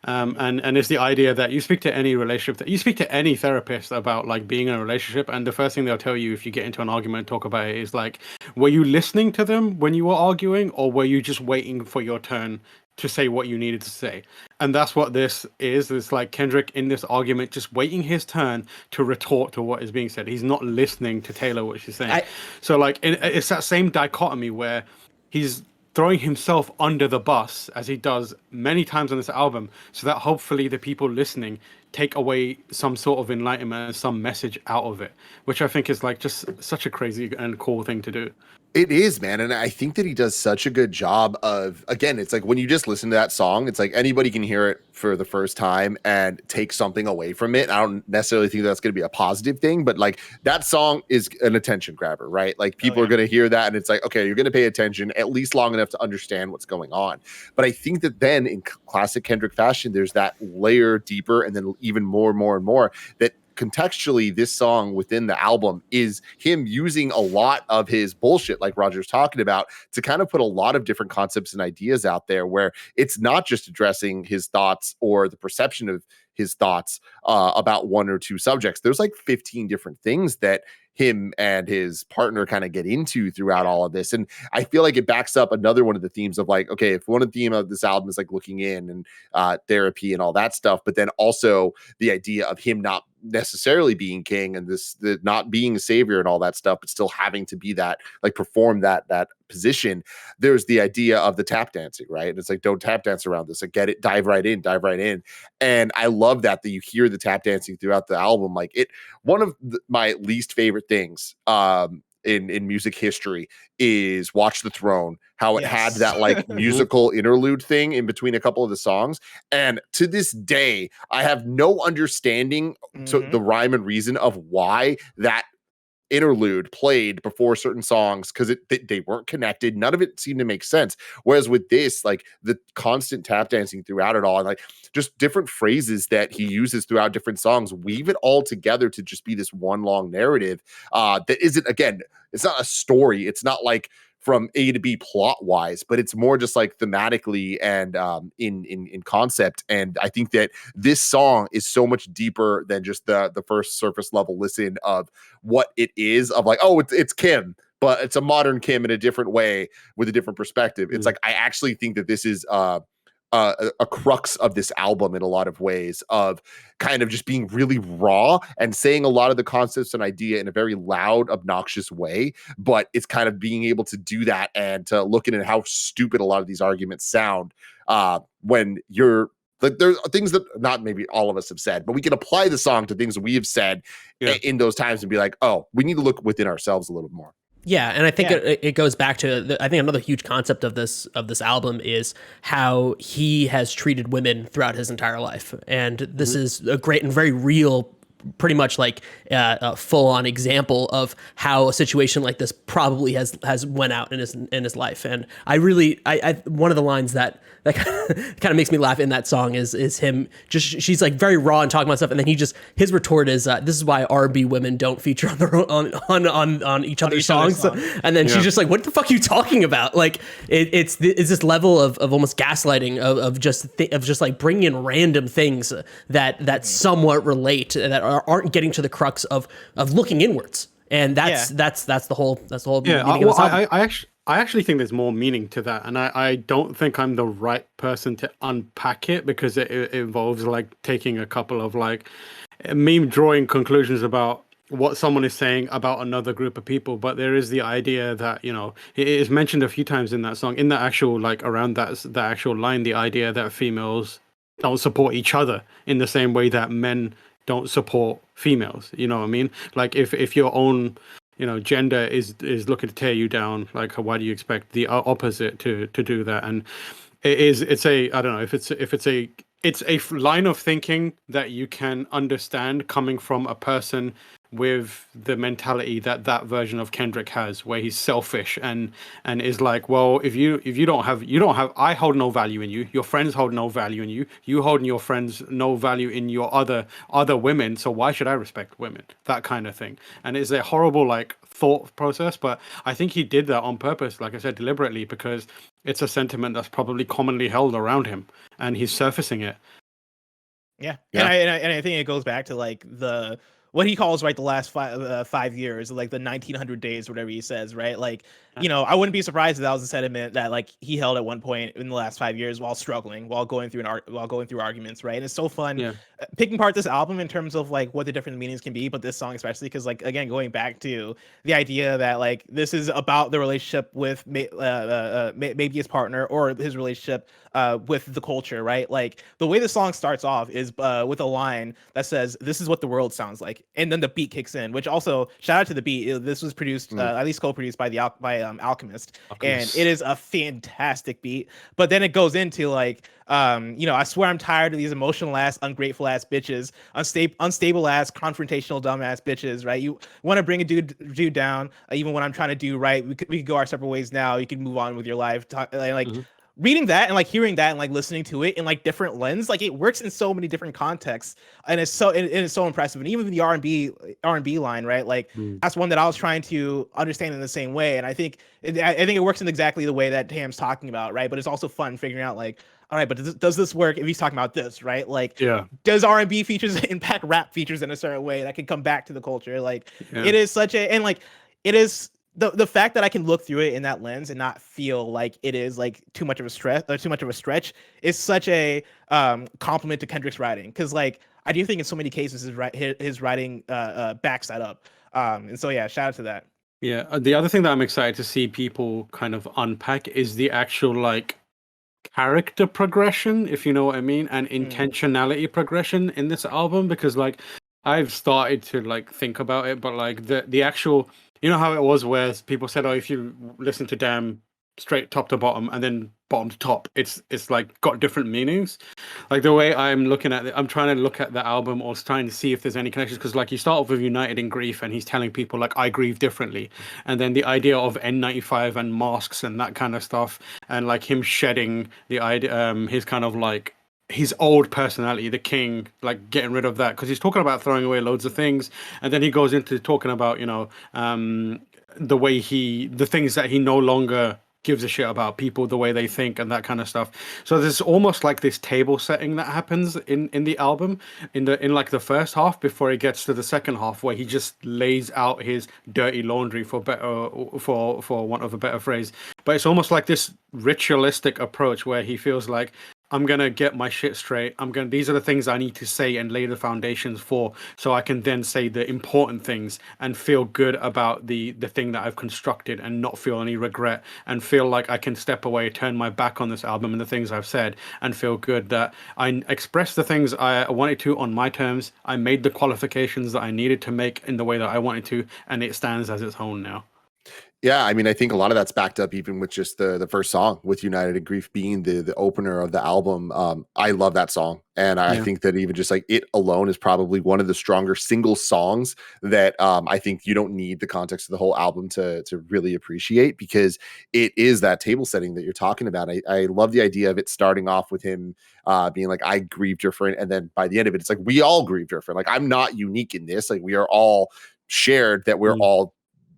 And it's the idea that you speak to any relationship, that you speak to any therapist about like being in a relationship, and the first thing they'll tell you if you get into an argument and talk about it is like, were you listening to them when you were arguing, or were you just waiting for your turn to say what you needed to say? And that's what this is. It's like Kendrick in this argument just waiting his turn to retort to what is being said. He's not listening to Taylor what she's saying. So like it's that same dichotomy where he's throwing himself under the bus, as he does many times on this album, so that hopefully the people listening take away some sort of enlightenment and some message out of it, which I think is like just such a crazy and cool thing to do. It is, man. And I think that he does such a good job of, again, it's like when you just listen to that song, it's like anybody can hear it for the first time and take something away from it. I don't necessarily think that's going to be a positive thing, but like that song is an attention grabber, right? Like people are going to hear that and it's like, okay, you're going to pay attention at least long enough to understand what's going on. But I think that then in classic Kendrick fashion, there's that layer deeper and then even more and more that contextually this song within the album is him using a lot of his bullshit, like Roger's talking about, to kind of put a lot of different concepts and ideas out there where it's not just addressing his thoughts or the perception of his thoughts about one or two subjects. There's like 15 different things that him and his partner kind of get into throughout all of this. And I feel like it backs up another one of the themes of like, okay, if one of the theme of this album is like looking in and therapy and all that stuff, but then also the idea of him not necessarily being king and the not being a savior and all that stuff, but still having to be that, like perform that position. There's the idea of the tap dancing, right? And it's like, don't tap dance around this. Like, get it, dive right in. And I love that you hear the tap dancing throughout the album. Like one of my least favorite things in music history is Watch the Throne, how it had that like musical interlude thing in between a couple of the songs. And to this day, I have no understanding to the rhyme and reason of why that interlude played before certain songs, because they weren't connected. None of it seemed to make sense. Whereas with this, like the constant tap dancing throughout it all, and like just different phrases that he uses throughout different songs, weave it all together to just be this one long narrative that isn't, again, it's not a story. It's not like from A to B plot wise, but it's more just like thematically and in concept. And I think that this song is so much deeper than just the first surface level listen of what it is, of like, oh, it's Kim, but it's a modern Kim in a different way with a different perspective. It's like, I actually think that this is a crux of this album in a lot of ways, of kind of just being really raw and saying a lot of the concepts and idea in a very loud, obnoxious way. But it's kind of being able to do that and to looking at how stupid a lot of these arguments sound when you're like, there's things that not maybe all of us have said, but we can apply the song to things we have said in those times and be like, oh, we need to look within ourselves a little more. Yeah, and I think Yeah. it goes back to I think another huge concept of this album is how he has treated women throughout his entire life, and this is a great and very real, pretty much like a full on example of how a situation like this probably has went out in his life. And I one of the lines that kind of makes me laugh in that song is him just she's like very raw and talking about stuff, and then his retort is this is why R&B women don't feature on their own, on each other's songs. And then she's just like, what the fuck are you talking about? Like it's this level of almost gaslighting of just like bringing in random things that somewhat relate, that aren't getting to the crux of looking inwards. And that's the whole Yeah, meaning of the song. I actually think there's more meaning to that, and I don't think I'm the right person to unpack it, because it involves like taking a couple of like meme drawing conclusions about what someone is saying about another group of people. But there is the idea that, you know, it is mentioned a few times in that song, in the actual like around that actual line, the idea that females don't support each other in the same way that men don't support females. You know what I mean? Like if your own, you know, gender is looking to tear you down, like why do you expect the opposite to do that? And it's a, I don't know if it's a line of thinking that you can understand coming from a person with the mentality that version of Kendrick has, where he's selfish and is like, well, if you don't have, I hold no value in you, your friends hold no value in you, you hold in your friends no value in your other women, so why should I respect women? That kind of thing. And it's a horrible like thought process, but I think he did that on purpose, like I said, deliberately, because it's a sentiment that's probably commonly held around him, and he's surfacing it. Yeah. And I think it goes back to like what he calls, right, the last 5 years, like the 1900 days, whatever he says, right? Like, you know, I wouldn't be surprised if that was a sentiment that like he held at one point in the last 5 years while struggling, while going through arguments, right? And it's so fun picking apart this album in terms of like what the different meanings can be, but this song especially, because like again, going back to the idea that like this is about the relationship with maybe his partner, or his relationship with the culture, right? Like the way the song starts off is with a line that says, "This is what the world sounds like," and then the beat kicks in. Which also, shout out to the beat. This was produced, at least co-produced by Alchemist, and it is a fantastic beat. But then it goes into like, you know, I swear I'm tired of these emotional ass, ungrateful ass bitches, unstable ass, confrontational dumb ass bitches, right? You want to bring a dude down, even when I'm trying to do right. We could go our separate ways now. You can move on with your life. Reading that and like hearing that and like listening to it in like different lens, like it works in so many different contexts, and it's so impressive. And even the R&B line, right? Like that's one that I was trying to understand in the same way, and I think it works in exactly the way that Tam's talking about, right? But it's also fun figuring out like, all right, but does this work if he's talking about this, right? Like, does R&B features impact rap features in a certain way that can come back to the culture? Like, it is such a, and like it is. The fact that I can look through it in that lens and not feel like it is like too much of a stretch is such a compliment to Kendrick's writing, because like I do think in so many cases his writing backs that up, and so yeah, shout out to that. Yeah, the other thing that I'm excited to see people kind of unpack is the actual like character progression, if you know what I mean, and intentionality progression in this album, because like I've started to like think about it, but like the actual, you know how it was where people said, oh, if you listen to Damn straight top to bottom and then bottom to top, it's like got different meanings. Like the way I'm looking at it, I'm trying to look at the album or trying to see if there's any connections, because like you start off with United in Grief and he's telling people like I grieve differently, and then the idea of N95 and masks and that kind of stuff, and like him shedding the idea, his kind of like his old personality, the king, like getting rid of that, because he's talking about throwing away loads of things, and then he goes into talking about, you know, the things that he no longer gives a shit about, people, the way they think, and that kind of stuff. So there's almost like this table setting that happens in the album, in like the first half, before it gets to the second half, where he just lays out his dirty laundry, for want of a better phrase. But it's almost like this ritualistic approach where he feels like, I'm going to get my shit straight. These are the things I need to say and lay the foundations for, so I can then say the important things and feel good about the thing that I've constructed, and not feel any regret, and feel like I can step away, turn my back on this album and the things I've said, and feel good that I expressed the things I wanted to on my terms. I made the qualifications that I needed to make in the way that I wanted to, and it stands as its own now. Yeah, I mean, I think a lot of that's backed up even with just the first song with United in Grief being the opener of the album. I love that song. And I Yeah. think that even just like it alone is probably one of the stronger single songs that I think you don't need the context of the whole album to really appreciate, because it is that table setting that you're talking about. I love the idea of it starting off with him being like, I grieved your friend. And then by the end of it, it's like, we all grieved your friend. Like, I'm not unique in this. Like, we are all shared, that we're all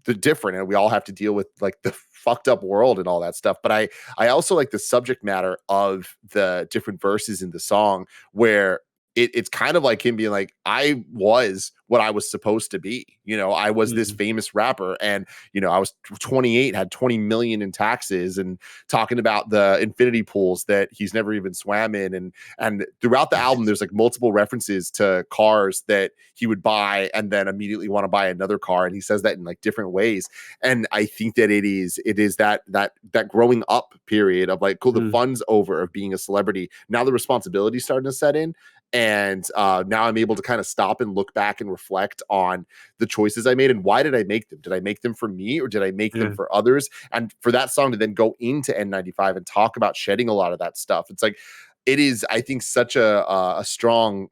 the different, and we all have to deal with like the fucked up world and all that stuff. But I also like the subject matter of the different verses in the song, where it's kind of like him being like, I was what I was supposed to be. I was this famous rapper, and I was 28, had 20 million in taxes, and talking about the infinity pools that he's never even swam in. And throughout the album, there's like multiple references to cars that he would buy and then immediately want to buy another car. And he says that in like different ways. And I think that it is that growing up period of like, cool, the fun's over of being a celebrity. Now the responsibility starting to set in. And now I'm able to kind of stop and look back and reflect on the choices I made, and why did I make them? Did I make them for me, or did I make them for others? And for that song to then go into N95 and talk about shedding a lot of that stuff, it's like, it is, I think, such a strong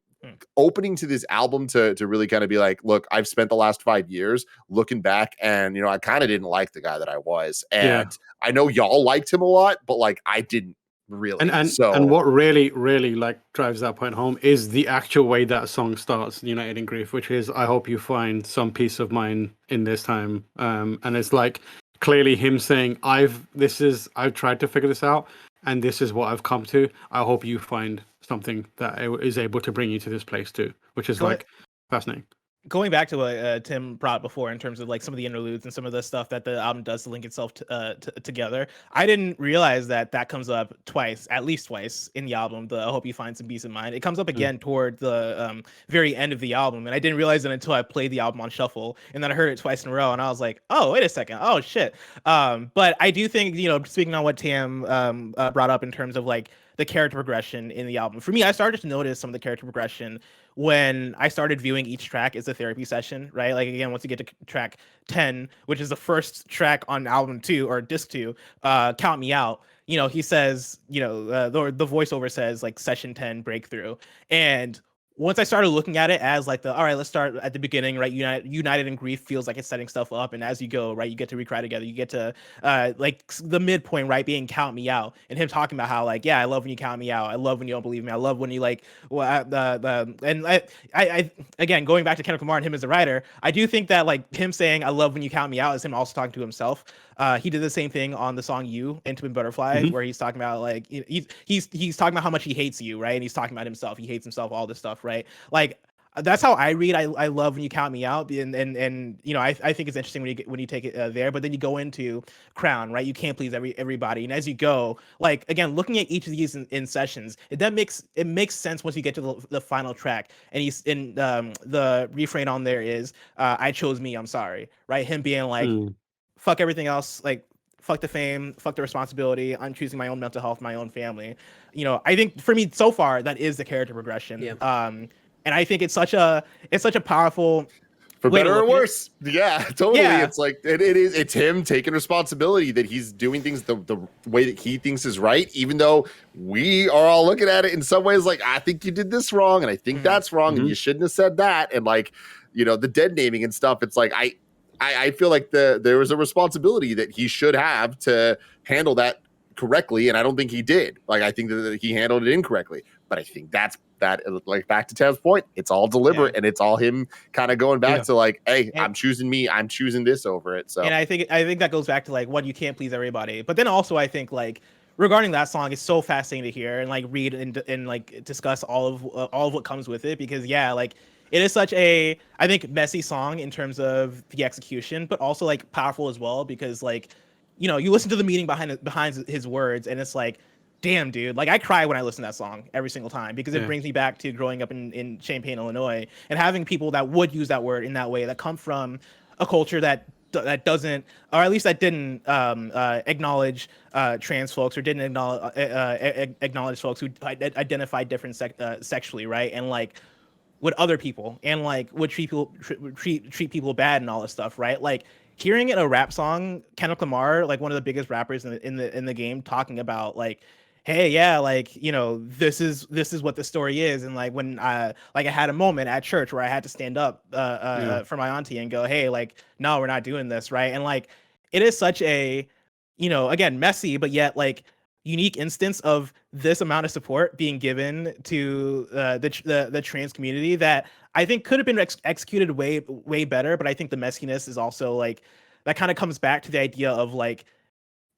opening to this album to really kind of be like, look, I've spent the last 5 years looking back, and I kind of didn't like the guy that I was, and I know y'all liked him a lot, but like I didn't really. And what really like drives that point home is the actual way that song starts, United in Grief, which is, I hope you find some peace of mind in this time. And it's like clearly him saying, I've tried to figure this out, and this is what I've come to. I hope you find something that is able to bring you to this place too, which is like fascinating. Going back to what Tim brought before in terms of like some of the interludes and some of the stuff that the album does to link itself together, I didn't realize that comes up at least twice in the album. The I hope you find some peace of mind. It comes up again toward the very end of the album, and I didn't realize it until I played the album on shuffle, and then I heard it twice in a row, and I was like, oh, wait a second, oh shit. But I do think, speaking on what Tam brought up in terms of like the character progression in the album, for me, I started to notice some of the character progression when I started viewing each track as a therapy session, right? Like, again, once you get to track 10, which is the first track on album 2 or disc 2, Count Me Out, he says, the voiceover says like session 10 breakthrough. And once I started looking at it as like all right, let's start at the beginning, right? United in Grief feels like it's setting stuff up. And as you go, right, you get to recry together. You get to like the midpoint, right, being Count Me Out, and him talking about how like, yeah, I love when you count me out. I love when you don't believe me. I love when you like, and I again, going back to Kendrick Lamar and him as a writer, I do think that like him saying I love when you count me out is him also talking to himself. He did the same thing on the song "You" Intimate Butterfly, where he's talking about like he's talking about how much he hates you, right? And he's talking about himself. He hates himself, all this stuff, right? Like that's how I read. I love when you count me out, and I think it's interesting when you take it there. But then you go into Crown, right? You can't please everybody, and as you go, like again, looking at each of these in sessions, it makes sense once you get to the final track, and he's in the refrain on there is I chose me, I'm sorry, right? Him being like fuck everything else, like fuck the fame, fuck the responsibility. I'm choosing my own mental health, my own family. I think for me so far that is the character progression. Yeah. And I think it's such a powerful, for better or worse. Yeah, totally. Yeah. It's like it's him taking responsibility that he's doing things the way that he thinks is right, even though we are all looking at it in some ways like, I think you did this wrong, and I think that's wrong, and you shouldn't have said that. And like, the dead naming and stuff, it's like I feel like there was a responsibility that he should have to handle that correctly, and I don't think he did. Like, I think that he handled it incorrectly, but I think that like back to Tav's point, it's all deliberate, and it's all him kind of going back to like, hey, I'm choosing me, I'm choosing this over it. So, and I think that goes back to like, what, you can't please everybody, but then also I think like regarding that song, it's so fascinating to hear and like read and like discuss all of what comes with it, because like it is such a, I think, messy song in terms of the execution, but also like powerful as well, because like, you listen to the meaning behind his words, and it's like, damn, dude, like I cry when I listen to that song every single time, because it brings me back to growing up in Champaign, Illinois, and having people that would use that word in that way, that come from a culture that doesn't, or at least that didn't acknowledge trans folks, or didn't acknowledge folks who identify different sexually, right? And like with other people, and like would treat people bad and all this stuff, right? Like hearing in a rap song, Kendrick Lamar, like one of the biggest rappers in the game, talking about like, hey, yeah, like, you know, this is what the story is. And like when I had a moment at church where I had to stand up for my auntie and go, hey, like, no, we're not doing this, right? And like it is such a, you know, again, messy, but yet like unique instance of this amount of support being given to the trans community that I think could have been executed way better. But I think the messiness is also like that kind of comes back to the idea of like,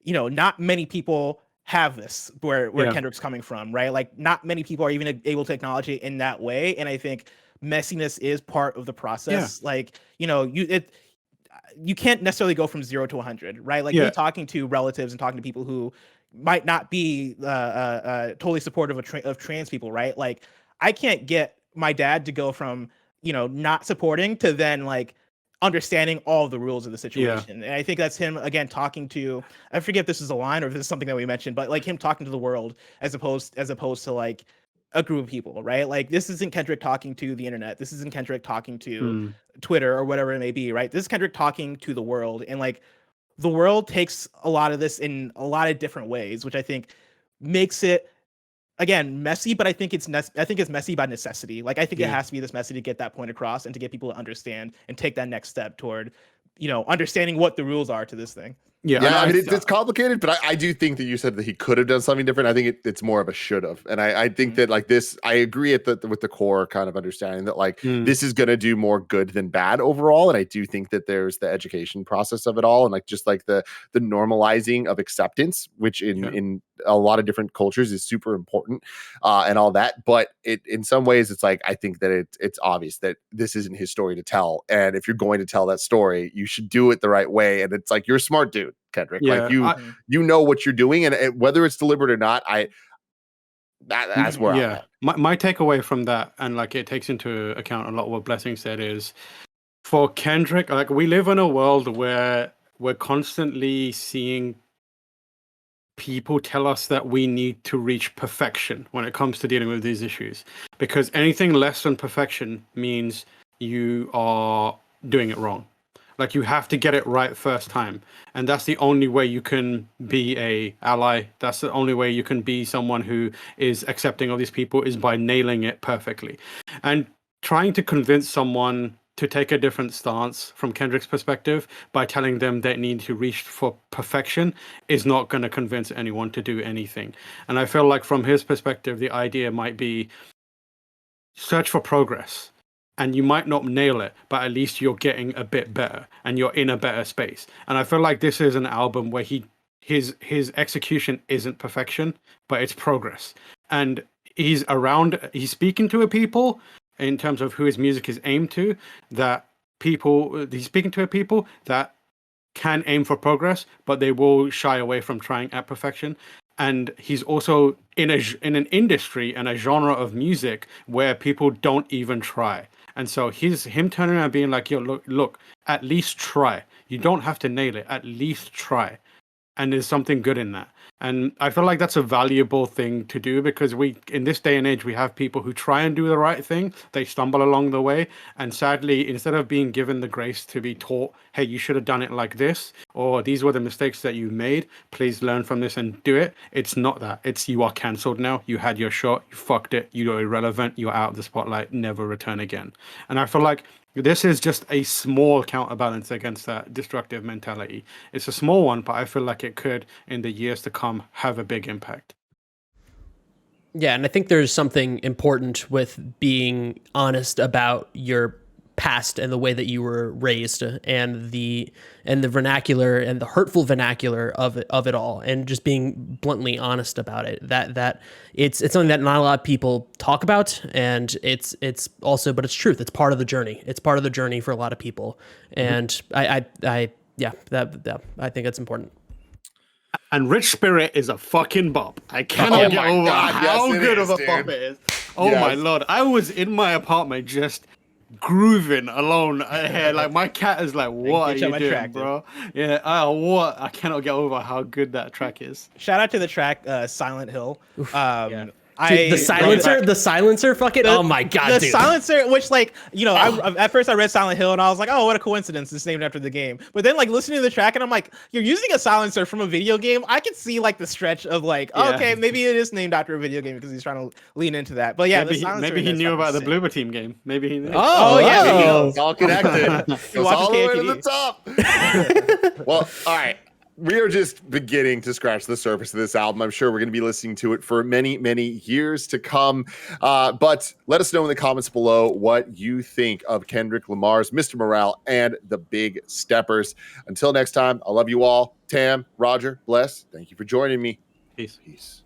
you know, not many people have this where Kendrick's coming from, right? Like not many people are even able to acknowledge it in that way. And I think messiness is part of the process. Like, you know, you can't necessarily go from 0 to 100, right? Like me talking to relatives and talking to people who might not be totally supportive of trans people, right? Like I can't get my dad to go from, you know, not supporting to then like understanding all the rules of the situation. And I think that's him again talking to, I forget if this is a line or if this is something that we mentioned, but like him talking to the world as opposed to like a group of people, right? Like this isn't Kendrick talking to the internet. This isn't Kendrick talking to Twitter or whatever it may be, right? This is Kendrick talking to the world. And like the world takes a lot of this in a lot of different ways, which I think makes it again messy, but I think it's messy by necessity. Like I think it has to be this messy to get that point across and to get people to understand and take that next step toward, you know, understanding what the rules are to this thing. Yeah, I mean, it's complicated, but I do think that you said that he could have done something different. I think it's more of a should have. And I think that like this, I agree with the core kind of understanding that like this is going to do more good than bad overall. And I do think that there's the education process of it all. And like, just like the normalizing of acceptance, which in a lot of different cultures is super important and all that. But in some ways, it's like, I think that it's obvious that this isn't his story to tell. And if you're going to tell that story, you should do it the right way. And it's like, you're a smart dude, Kendrick. Like you know what you're doing, and whether it's deliberate or not, that's where I'm at. My takeaway from that, and like it takes into account a lot of what Blessing said, is for Kendrick, like we live in a world where we're constantly seeing people tell us that we need to reach perfection when it comes to dealing with these issues, because anything less than perfection means you are doing it wrong. Like you have to get it right first time, and that's the only way you can be a ally. That's the only way you can be someone who is accepting of these people, is by nailing it perfectly. And trying to convince someone to take a different stance from Kendrick's perspective by telling them they need to reach for perfection is not going to convince anyone to do anything. And I feel like from his perspective, the idea might be search for progress. And you might not nail it, but at least you're getting a bit better and you're in a better space. And I feel like this is an album where his execution isn't perfection, but it's progress. And he's speaking to a people in terms of who his music is aimed to, he's speaking to a people that can aim for progress, but they will shy away from trying at perfection. And he's also in an industry and a genre of music where people don't even try. And so him turning around and being like, yo, look, at least try. You don't have to nail it. At least try. And there's something good in that. And I feel like that's a valuable thing to do, because in this day and age, we have people who try and do the right thing. They stumble along the way. And sadly, instead of being given the grace to be taught, hey, you should have done it like this, or these were the mistakes that you made, please learn from this and do it. It's not that. It's you are cancelled now. You had your shot. You fucked it. You're irrelevant. You're out of the spotlight. Never return again. And I feel like this is just a small counterbalance against that destructive mentality. It's a small one, but I feel like it could, in the years to come, have a big impact. Yeah, and I think there's something important with being honest about your past and the way that you were raised, and the vernacular and the hurtful vernacular of it all, and just being bluntly honest about it. That it's something that not a lot of people talk about, and it's also, but it's truth. It's part of the journey. It's part of the journey for a lot of people, and I think it's important. And Rich Spirit is a fucking bop. I cannot get over how good of a bop it is. Oh my lord. I was in my apartment just grooving alone here. Like my cat is like, what are you doing, bro? Yeah, I cannot get over how good that track is. Shout out to the track Silent Hill. Dude, the silencer, fucking, oh my god, the dude. silencer, which like, you know, at first I read Silent Hill and I was like, oh, what a coincidence, it's named after the game. But then like listening to the track and I'm like, you're using a silencer from a video game. I could see like the stretch of like, okay, maybe it is named after a video game because he's trying to lean into that. But yeah, maybe he knew about the Bloober Team game. Maybe he knew. Oh yeah, it's all connected. It's all the way to the top. Well, all right. We are just beginning to scratch the surface of this album. I'm sure we're going to be listening to it for many, many years to come. But let us know in the comments below what you think of Kendrick Lamar's Mr. Morale and the Big Steppers. Until next time, I love you all. Tam, Roger, Bless, thank you for joining me. Peace. Peace.